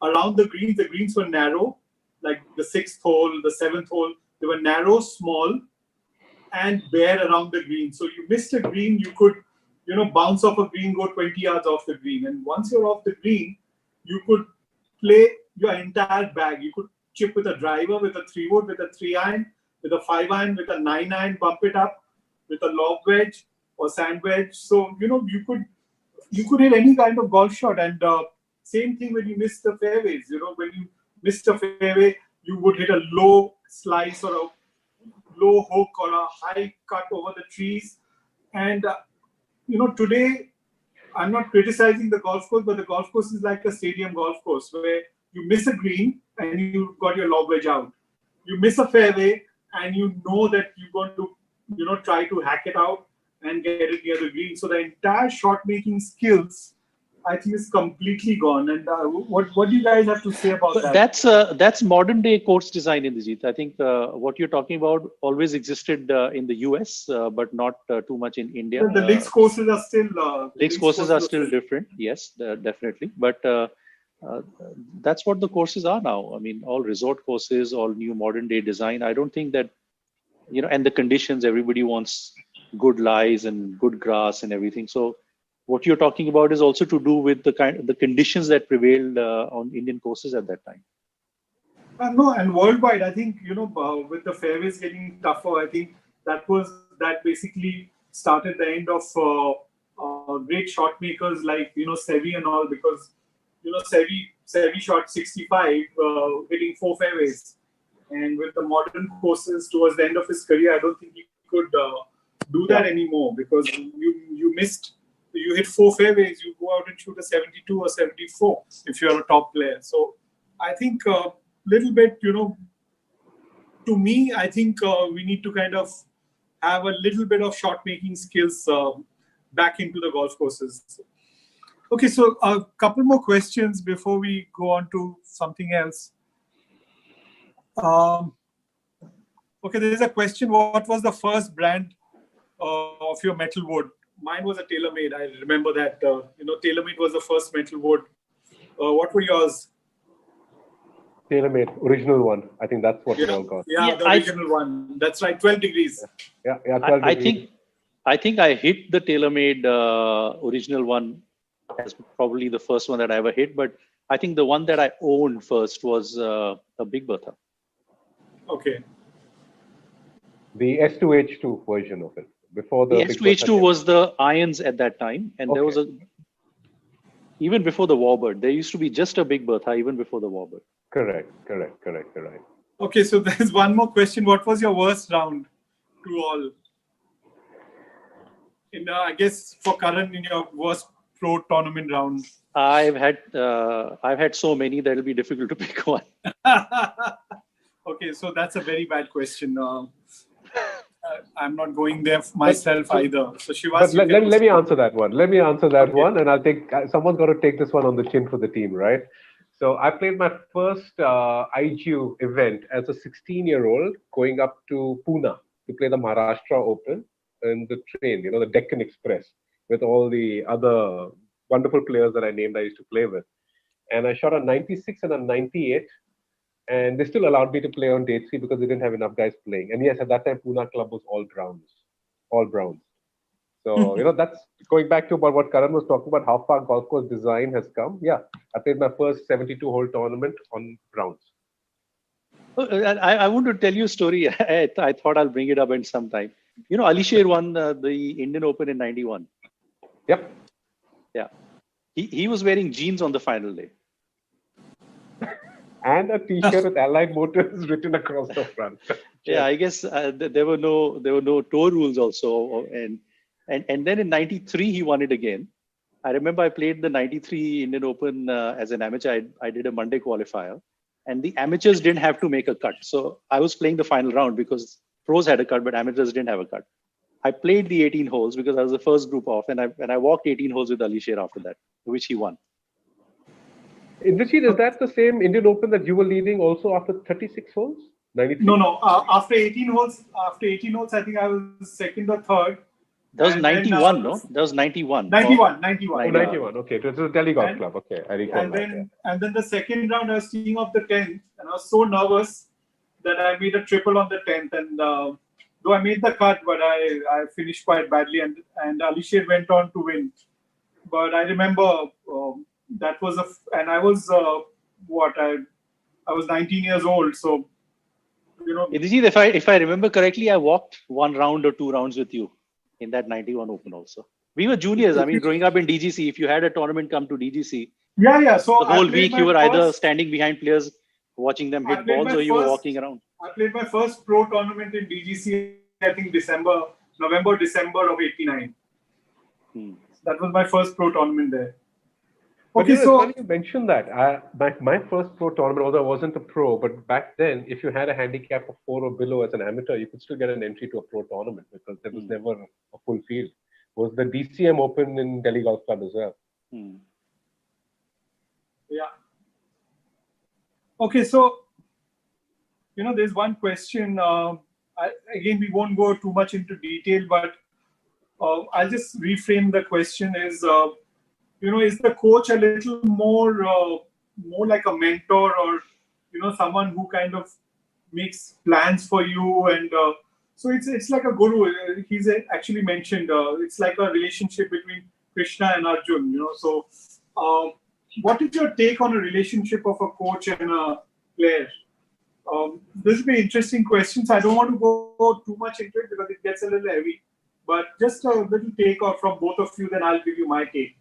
around the greens were narrow, like the 6th hole, the 7th hole. They were narrow, small, and bare around the green. So you missed a green, you could, bounce off a green, go 20 yards off the green. And once you're off the green, you could play your entire bag. You could chip with a driver, with a 3-wood, with a 3-iron, with a 5-iron, with a 9-iron, bump it up, with a lob wedge or sand wedge. So, you could hit any kind of golf shot. And same thing when you miss the fairways. When you missed a fairway, you would hit a low slice or a low hook or a high cut over the trees. And, today, I'm not criticizing the golf course, but the golf course is like a stadium golf course where you miss a green and you got your lob wedge out. You miss a fairway and you know that you're going to, try to hack it out and get it near the green. So the entire shot making skills, I think, is completely gone. And what do you guys have to say about that? That's modern day course design, Indrajit. I think what you're talking about always existed in the US, but not too much in India. The links courses are still links courses are still different. Yes, definitely. But that's what the courses are now. I mean, all resort courses, all new modern day design. I don't think that, and the conditions, everybody wants good lies and good grass and everything. So what you're talking about is also to do with the conditions that prevailed on Indian courses at that time. No, and worldwide, I think, with the fairways getting tougher, I think that basically started the end of great shot makers like, Sevi and all, because, Sevi shot 65, hitting 4 fairways. And with the modern courses towards the end of his career, I don't think he could do that anymore, because you hit 4 fairways, you go out and shoot a 72 or 74 if you're a top player. So I think little bit, to me, I think we need to kind of have a little bit of shot making skills back into the golf courses. Okay, so a couple more questions before we go on to something else. Okay, there is a question. What was the first brand of your metal wood? Mine was a TaylorMade. I remember that. TaylorMade was the first metal wood. What were yours? TaylorMade, original one. I think that's what we all got. Yeah, the original one. That's right, 12 degrees. Yeah, 12 degrees. I think I hit the TaylorMade original one as probably the first one that I ever hit. But I think the one that I owned first was a Big Bertha. Okay. The S2H2 version of it. Before the S2H2 was the irons at that time. And there was even before the Warbird, there used to be just a Big Bertha even before the Warbird. Correct. Okay, so there's one more question. What was your worst round to all? I guess for Karan, in your worst pro tournament round. I've had so many that it'll be difficult to pick one. Okay, so that's a very bad question. I'm not going there myself either. So Shivas, let me answer that one. And I'll take. Someone's got to take this one on the chin for the team, right? So I played my first IGU event as a 16-year-old, going up to Pune to play the Maharashtra Open in the train, the Deccan Express, with all the other wonderful players that I named I used to play with. And I shot a 96 and a 98. And they still allowed me to play on day 3 because they didn't have enough guys playing. And yes, at that time, Pune Club was all browns. So, that's going back to about what Karan was talking about, how far golf course design has come. Yeah, I played my first 72-hole tournament on browns. I want to tell you a story. I thought I'll bring it up in some time. Alisher won the Indian Open in 91. Yep. Yeah. He was wearing jeans on the final day. And a T-shirt with Allied Motors written across the front. Yeah, I guess there were no tour rules also, and then in '93 he won it again. I remember I played the '93 Indian Open as an amateur. I did a Monday qualifier, and the amateurs didn't have to make a cut. So I was playing the final round because pros had a cut, but amateurs didn't have a cut. I played the 18 holes because I was the first group off, and I walked 18 holes with Alisher after that, which he won. Indrajit, is that the same Indian Open that you were leading also after 36 holes? 93? No. After 18 holes, I think I was second or third. That was 91, no? That was 91. 91, 91. Oh, 91. Okay, it was a Delhi Golf Club. Okay, I recall and that. then and then the second round, I was teeing off the 10th, and I was so nervous that I made a triple on the 10th. And though I made the cut, but I finished quite badly, and Alisher went on to win. But I remember that was and I was I was 19 years old, so Indrajit, if I remember correctly, I walked 1 round or 2 rounds with you in that 91 Open also. We were juniors. I mean, growing up in DGC, if you had a tournament come to DGC, So the whole week you were either standing behind players, watching them hit balls, or you were walking around. I played my first pro tournament in DGC, I think November, December of '89. That was my first pro tournament there. Okay, so funny you mentioned that. My first pro tournament, although I wasn't a pro, but back then, if you had a handicap of 4 or below as an amateur, you could still get an entry to a pro tournament because there was never a full field. It was the DCM Open in Delhi Golf Club as well. Yeah. Okay, so there's one question. Again, we won't go too much into detail, but I'll just reframe the question: is the coach a little more like a mentor, or someone who kind of makes plans for you? And so it's like a guru. He's actually mentioned it's like a relationship between Krishna and Arjun. So what is your take on a relationship of a coach and a player? This will be interesting questions. I don't want to go too much into it because it gets a little heavy. But just a little take off from both of you, then I'll give you my take.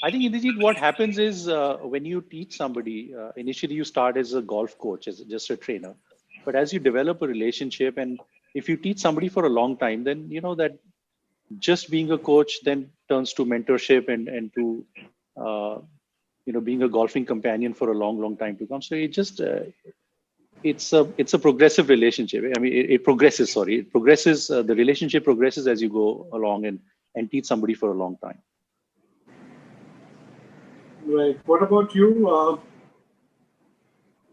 I think, Indrajit, what happens is when you teach somebody, initially you start as a golf coach, as just a trainer. But as you develop a relationship, and if you teach somebody for a long time, then that just being a coach then turns to mentorship and to being a golfing companion for a long time to come. So it just it's a progressive relationship. I mean, it progresses. Sorry, it progresses. The relationship progresses as you go along and teach somebody for a long time. Right. What about you?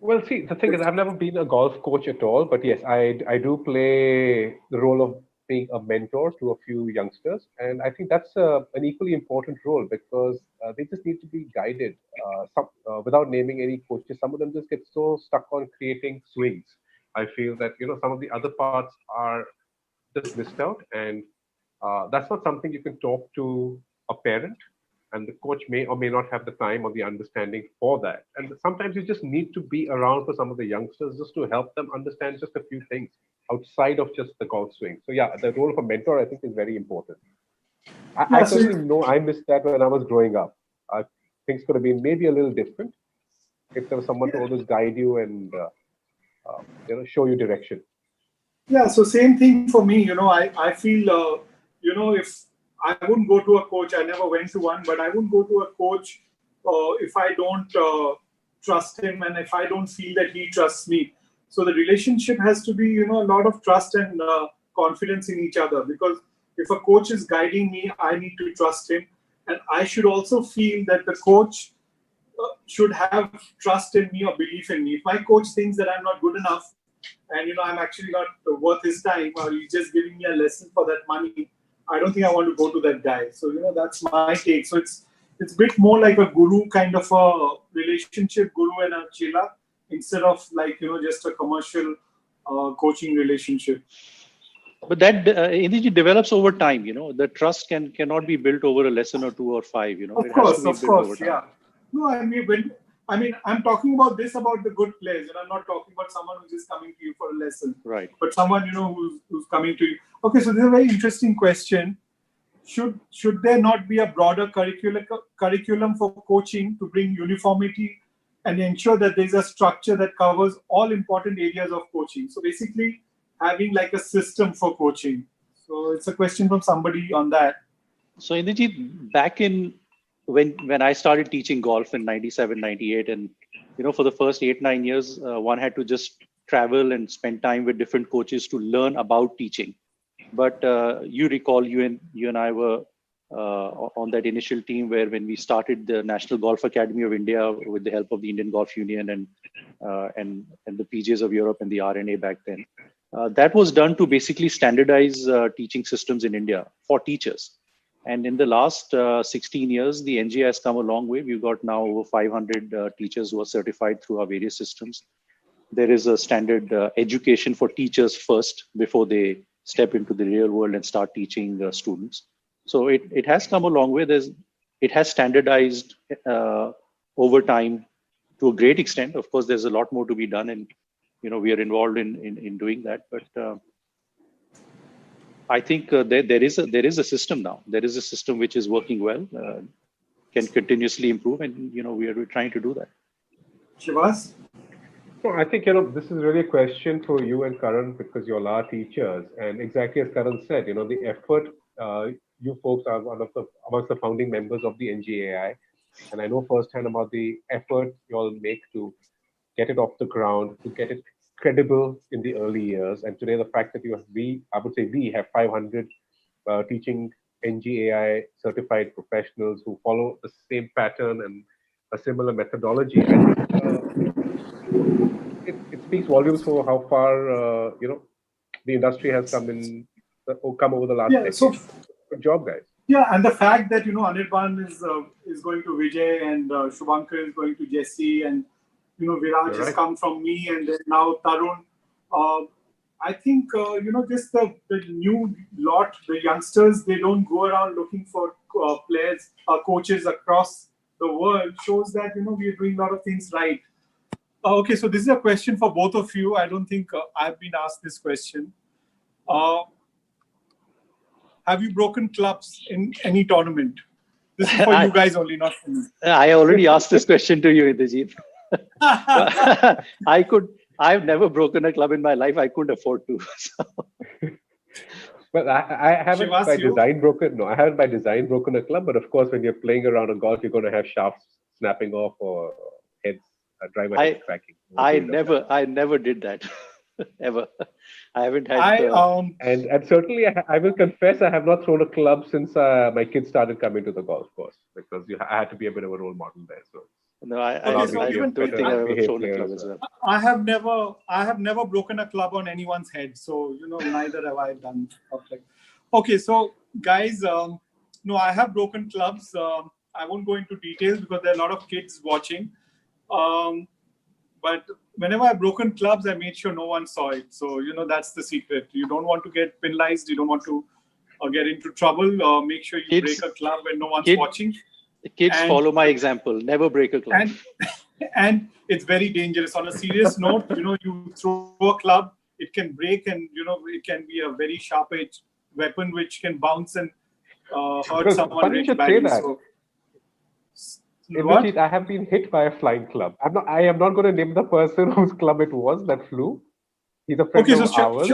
Well, see, the thing is, I've never been a golf coach at all, but yes, I do play the role of being a mentor to a few youngsters, and I think that's an equally important role because they just need to be guided. Without naming any coaches, some of them just get so stuck on creating swings. I feel that some of the other parts are just missed out, and that's not something you can talk to a parent. And the coach may or may not have the time or the understanding for that. And sometimes you just need to be around for some of the youngsters just to help them understand just a few things outside of just the golf swing. So yeah, the role of a mentor, I think, is very important. I certainly know I missed that when I was growing up. Things could have been maybe a little different if there was someone to always guide you and show you direction. Yeah, so same thing for me. I feel, if I wouldn't go to a coach. I never went to one, but I wouldn't go to a coach if I don't trust him and if I don't feel that he trusts me. So the relationship has to be, a lot of trust and confidence in each other. Because if a coach is guiding me, I need to trust him, and I should also feel that the coach should have trust in me or belief in me. If my coach thinks that I'm not good enough, and I'm actually not worth his time, or he's just giving me a lesson for that money, I don't think I want to go to that guy. So, that's my take. So it's a bit more like a guru kind of a relationship, guru and a chela, instead of like, just a commercial coaching relationship. But that Indrajit develops over time. The trust cannot be built over a lesson or 2 or 5. Of course, yeah. No, I'm talking about the good players, and I'm not talking about someone who's just coming to you for a lesson. Right. But someone, who's coming to you. Okay, so this is a very interesting question. Should there not be a broader curriculum for coaching to bring uniformity and ensure that there's a structure that covers all important areas of coaching? So basically, having like a system for coaching. So it's a question from somebody on that. So Indrajit, back in when I started teaching golf in 97, 98, and for the first 8-9 years, one had to just travel and spend time with different coaches to learn about teaching. But you recall, you and I were on that initial team where when we started the National Golf Academy of India with the help of the Indian Golf Union and the PGAs of Europe and the RNA back then. That was done to basically standardize teaching systems in India for teachers. And in the last 16 years, the NGA has come a long way. We've got now over 500 teachers who are certified through our various systems. There is a standard education for teachers first before they step into the real world and start teaching students. So it has come a long way. It has standardized over time to a great extent. Of course, there's a lot more to be done, and we are involved in doing that. But I think there is a system now. There is a system which is working well, can continuously improve, and we are trying to do that. Shivas? No, I think this is really a question for you and Karan, because you all are teachers, and exactly as Karan said, the effort. You folks are amongst the founding members of the NGAI, and I know firsthand about the effort you all make to get it off the ground, to get it credible in the early years. And today, the fact that I would say we have 500 teaching NGAI certified professionals who follow the same pattern and a similar methodology. I think it speaks volumes for how far the industry has come over the last decade. So good job, guys. Yeah, and the fact that Anirban is going to Vijay and Shubhankar is going to Jesse, and Viraj has come from me, and then now Tarun. I think just the new lot, the youngsters, they don't go around looking for players or coaches across the world. Shows that we are doing a lot of things right. Okay, so this is a question for both of you. I don't think I've been asked this question. Have you broken clubs in any tournament? This is for you guys only, not for me. I already asked this question to you, Indrajit. I've never broken a club in my life. I couldn't afford to. So. Well, I haven't by design broken. No, I haven't by design broken a club. But of course, when you're playing around a golf, you're going to have shafts snapping off or heads, driver head cracking. I never did that. Ever. I haven't had. And certainly, I will confess, I have not thrown a club since my kids started coming to the golf course, because I had to be a bit of a role model there. So no, I don't think I've ever thrown a club as well. I have never broken a club on anyone's head. So neither have I done stuff like. Okay, so guys, no, I have broken clubs. I won't go into details because there are a lot of kids watching. But whenever I've broken clubs, I made sure no one saw it. So, that's the secret. You don't want to get penalized. You don't want to get into trouble. Make sure you break a club when no one's watching. Kids follow my example. Never break a club. And it's very dangerous. On a serious note, you throw a club, it can break, and, it can be a very sharp-edged weapon which can bounce and hurt someone really badly. Indrajit, I have been hit by a flying club. I am not going to name the person whose club it was that flew. He's a friend of ours.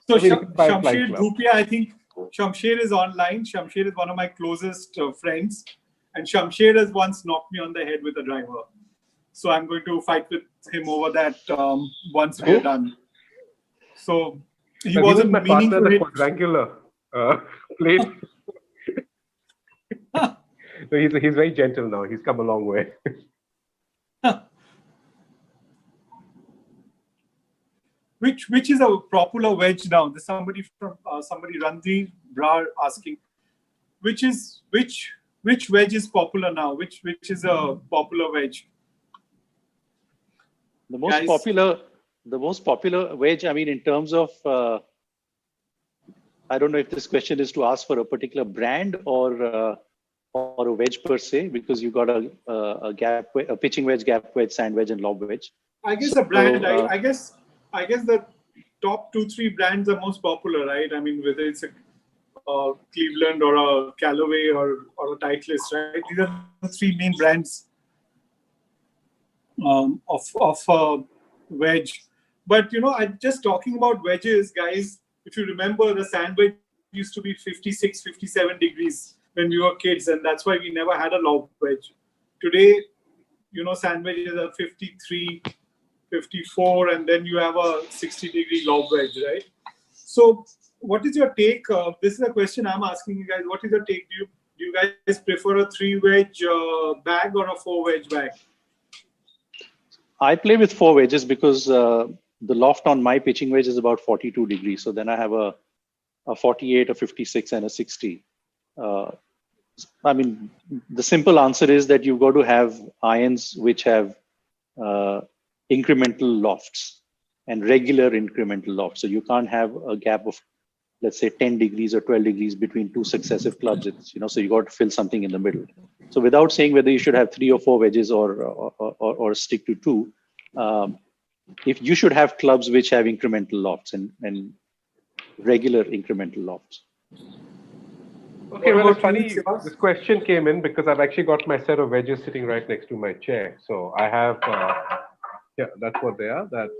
So Shamsher Dhupia, I think Shamsher is online. Shamsher is one of my closest friends. And Shamsher has once knocked me on the head with a driver. So I'm going to fight with him over that once we're done. So he wasn't my meaning partner, to the quadrangular played. So he's very gentle now. He's come a long way. Which is a popular wedge now? There's somebody from Randy Brar asking, which wedge is popular now? Which is a popular wedge? The most popular wedge. I mean, in terms of, I don't know if this question is to ask for a particular brand or a wedge per se, because you got a pitching wedge, gap wedge, sand wedge, and lob wedge. I guess a brand. I guess the top 2-3 brands are most popular, right? I mean, whether it's a Cleveland or a Callaway or a Titleist, right? These are the 3 main brands of wedge. But I'm just talking about wedges, guys. If you remember, the sand wedge used to be 56, 57 degrees when we were kids, and that's why we never had a lob wedge. Today, sand wedges are 53, 54, and then you have a 60-degree lob wedge, right? So, what is your take? This is a question I'm asking you guys. What is your take? Do you guys prefer a 3-wedge bag or a 4-wedge bag? I play with 4 wedges because loft on my pitching wedge is about 42 degrees. So then I have a 48, a 56, and a 60. I mean, the simple answer is that you've got to have irons which have incremental lofts and regular incremental lofts. So you can't have a gap of, let's say, 10 degrees or 12 degrees between two successive clubs. It's, so you got to fill something in the middle. So without saying whether you should have 3 or 4 wedges or stick to 2, if you should have clubs which have incremental lofts and regular incremental lofts. Okay, well, it's funny, this question came in because I've actually got my set of wedges sitting right next to my chair. So I have, yeah, that's what they are. That's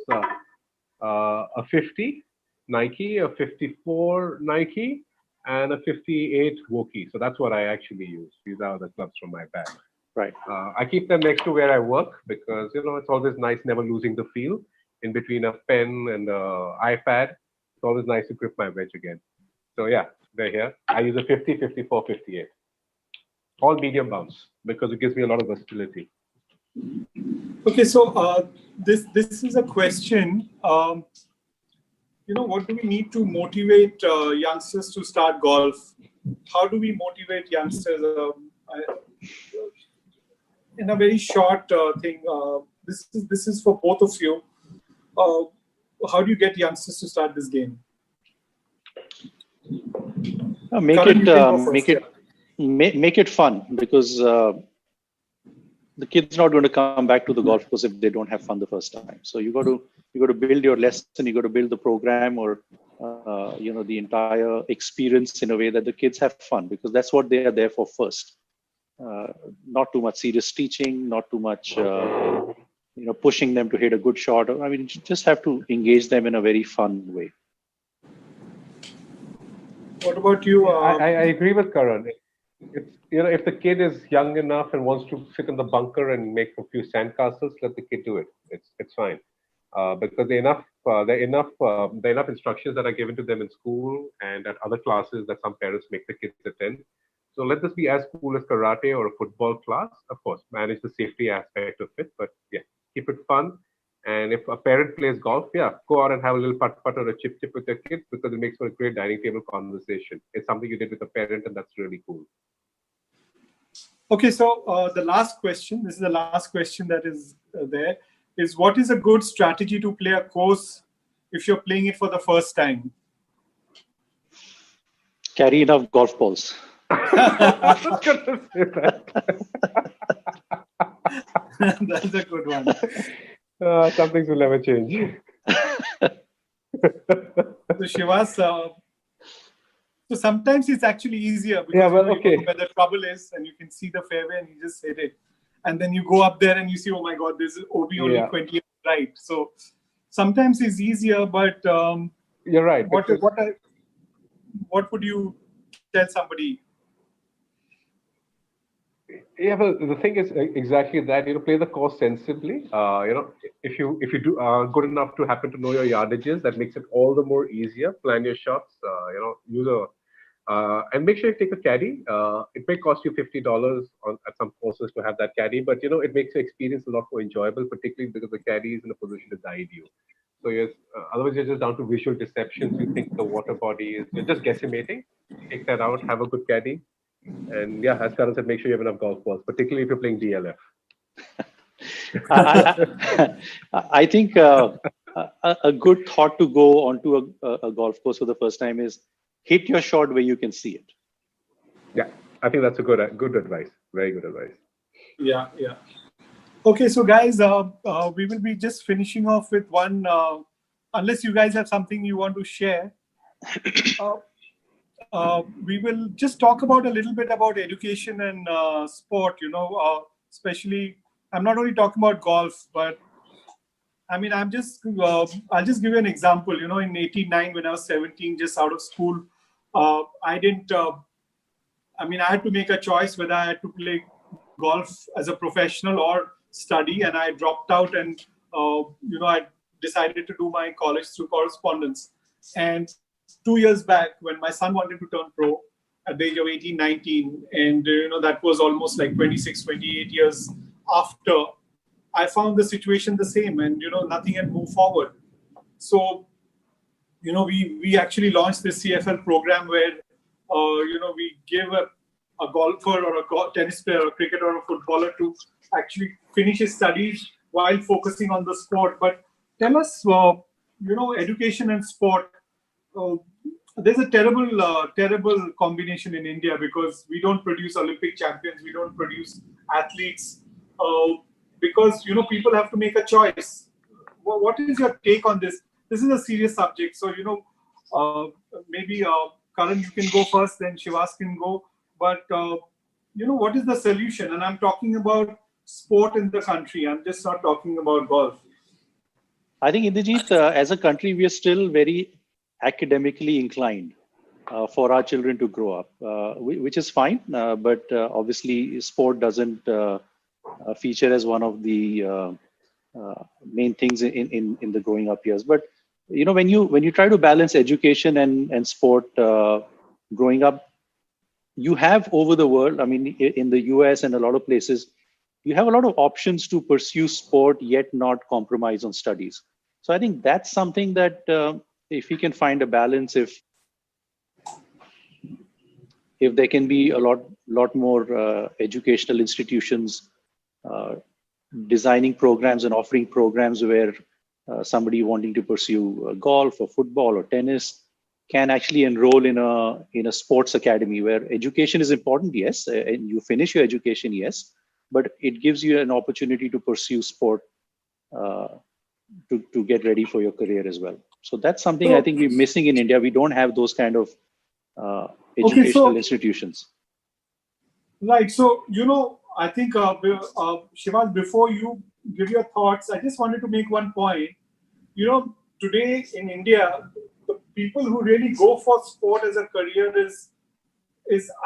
a 50 Nike, a 54 Nike, and a 58 Wokey. So that's what I actually use. These are the clubs from my bag. Right. I keep them next to where I work because, it's always nice never losing the feel in between a pen and an iPad. It's always nice to grip my wedge again. So yeah, they're here. I use a 50, 54, 58. All medium bounce because it gives me a lot of versatility. Okay, so this is a question. What do we need to motivate youngsters to start golf? How do we motivate youngsters? In a very short thing, this is for both of you. How do you get youngsters to start this game? Make it fun, because the kid's not going to come back to the golf course if they don't have fun the first time. So you got to build your lesson, you got to build the program or the entire experience in a way that the kids have fun, because that's what they are there for first. Not too much serious teaching, not too much pushing them to hit a good shot. I mean, you just have to engage them in a very fun way. What about you? I agree with Karan. It's, if the kid is young enough and wants to sit in the bunker and make a few sandcastles, let the kid do it. It's fine, because there are enough instructions that are given to them in school and at other classes that some parents make the kids attend. So let this be as cool as karate or a football class. Of course, manage the safety aspect of it, but yeah, keep it fun. And if a parent plays golf, yeah, go out and have a little putt-putt or a chip-chip with your kids, because it makes for a great dining table conversation. It's something you did with a parent, and that's really cool. Okay, so the last question, this is the last question that is there, is what is a good strategy to play a course if you're playing it for the first time? Carry enough golf balls. I was going to say that. That's a good one. Some things will never change. So Shivas, so sometimes it's actually easier because you know where the trouble is and you can see the fairway and you just hit it. And then you go up there and you see, oh my God, this is OB only 20 right. So sometimes it's easier, but you're right. What would you tell somebody? Yeah, well, the thing is exactly that. Play the course sensibly. If you do good enough to happen to know your yardages, that makes it all the more easier. Plan your shots. Use and make sure you take a caddy. It may cost you $50 at some courses to have that caddy, but it makes your experience a lot more enjoyable, particularly because the caddy is in a position to guide you. So yes, otherwise you're just down to visual deceptions. You think the water body is, you're just guesstimating. Take that out. Have a good caddy. And yeah, as Karan said, make sure you have enough golf balls, particularly if you're playing DLF. I think a good thought to go onto a golf course for the first time is hit your shot where you can see it. Yeah, I think that's a good advice. Very good advice. Yeah. Okay, so guys, we will be just finishing off with one, unless you guys have something you want to share. We will just talk about a little bit about education and sport, especially, I'm not only talking about golf, but I mean, I'll just give you an example. In 89, when I was 17, just out of school, I had to make a choice whether I had to play golf as a professional or study, and I dropped out and, I decided to do my college through correspondence. And 2 years back, when my son wanted to turn pro at the age of 18, 19, and that was almost like 26, 28 years after, I found the situation the same, and nothing had moved forward. So, we actually launched this CFL program where, we give a golfer or a tennis player or a cricketer or a footballer to actually finish his studies while focusing on the sport. But tell us, education and sport, there's a terrible combination in India because we don't produce Olympic champions, we don't produce athletes, because, people have to make a choice. What is your take on this? This is a serious subject. So, maybe Karan, you can go first, then Shivas can go. But, what is the solution? And I'm talking about sport in the country. I'm just not talking about golf. I think, Indrajit, as a country, we are still very academically inclined for our children to grow up, which is fine. But obviously, sport doesn't feature as one of the main things in the growing up years. But when you try to balance education and sport growing up, you have over the world, I mean, in the US and a lot of places, you have a lot of options to pursue sport yet not compromise on studies. So I think that's something that if we can find a balance, if there can be a lot more educational institutions designing programs and offering programs where somebody wanting to pursue golf or football or tennis can actually enroll in a sports academy where education is important, yes, and you finish your education, yes, but it gives you an opportunity to pursue sport to get ready for your career as well. So that's something I think we're missing in India. We don't have those kind of educational institutions. Right. So, I think, Shivas, before you give your thoughts, I just wanted to make one point. Today in India, the people who really go for sport as a career is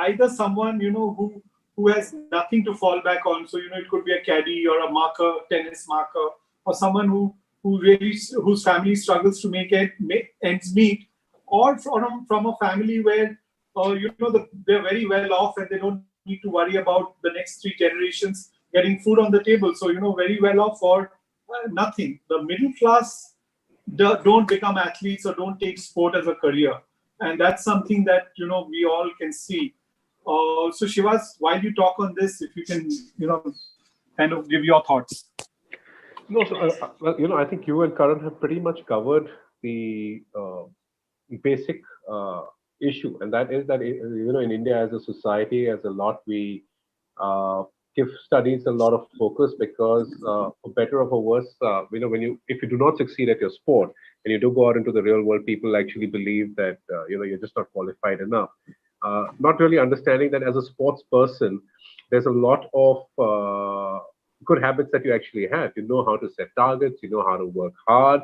either someone, who has nothing to fall back on. So, it could be a caddy or a marker, tennis marker, or someone whose family struggles to make ends meet, or from a family where, they're very well off and they don't need to worry about the next 3 generations getting food on the table. So, very well off or nothing. The middle class don't become athletes or don't take sport as a career. And that's something that, we all can see. So Shivas, while you talk on this, if you can, kind of give your thoughts. No, so, well, I think you and Karan have pretty much covered the basic issue. And that is that, in India as a society, as a lot, we give studies a lot of focus because for better or for worse, if you do not succeed at your sport and you do go out into the real world, people actually believe that, you're just not qualified enough. Not really understanding that as a sports person, there's a lot of good habits that you actually have. You know how to set targets, you know how to work hard,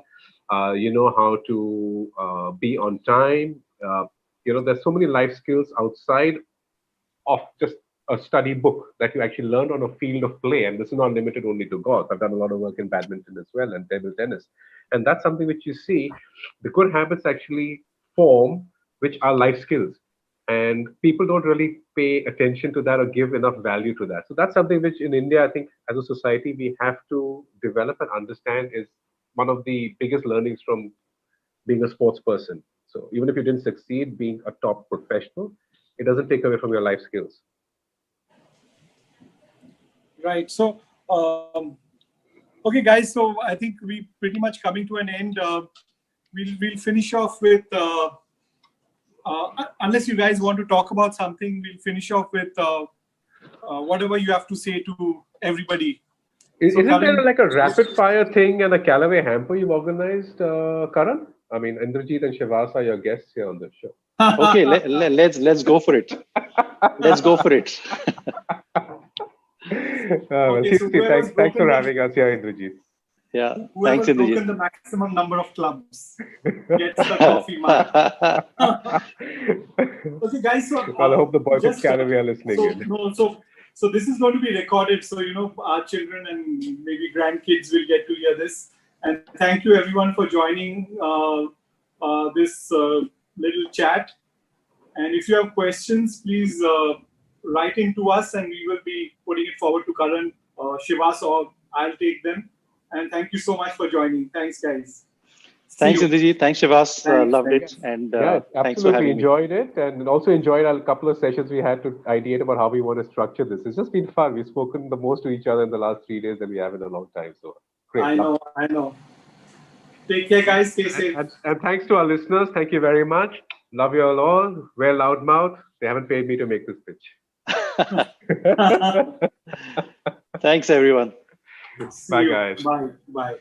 you know how to be on time. There's so many life skills outside of just a study book that you actually learn on a field of play. And this is not limited only to golf. I've done a lot of work in badminton as well and table tennis. And that's something which you see the good habits actually form, which are life skills. And people don't really pay attention to that or give enough value to that. So that's something which in India, I think as a society, we have to develop and understand is one of the biggest learnings from being a sports person. So even if you didn't succeed being a top professional, it doesn't take away from your life skills. Right. So, okay, guys. So I think we pretty much coming to an end. We'll finish off with, unless you guys want to talk about something, we'll finish off with whatever you have to say to everybody. Isn't there like a rapid fire thing and a Callaway hamper you've organized, Karan? I mean, Indrajit and Shivas are your guests here on the show. Okay, let's go for it. Let's go for it. Well, seriously, thanks for having us here, Indrajit. Yeah, thanks, Indrajit. Broken the maximum number of clubs gets the coffee mug. Okay, guys. So, well, I hope the boys of Callaway are listening in. So this is going to be recorded. So, our children and maybe grandkids will get to hear this. And thank you, everyone, for joining this little chat. And if you have questions, please write into us and we will be putting it forward to Karan, Shivas, or I'll take them. And thank you so much for joining. Thanks, guys. Thanks, Indrajit. Thanks, Shivas. Loved it. And thanks for having me. Enjoyed it, and also enjoyed a couple of sessions we had to ideate about how we want to structure this. It's just been fun. We've spoken the most to each other in the last 3 days than we have in a long time. So great. I know. Take care, guys. Stay safe. And thanks to our listeners. Thank you very much. Love you all. Wear loudmouth. They haven't paid me to make this pitch. Thanks, everyone. Bye, guys. Bye.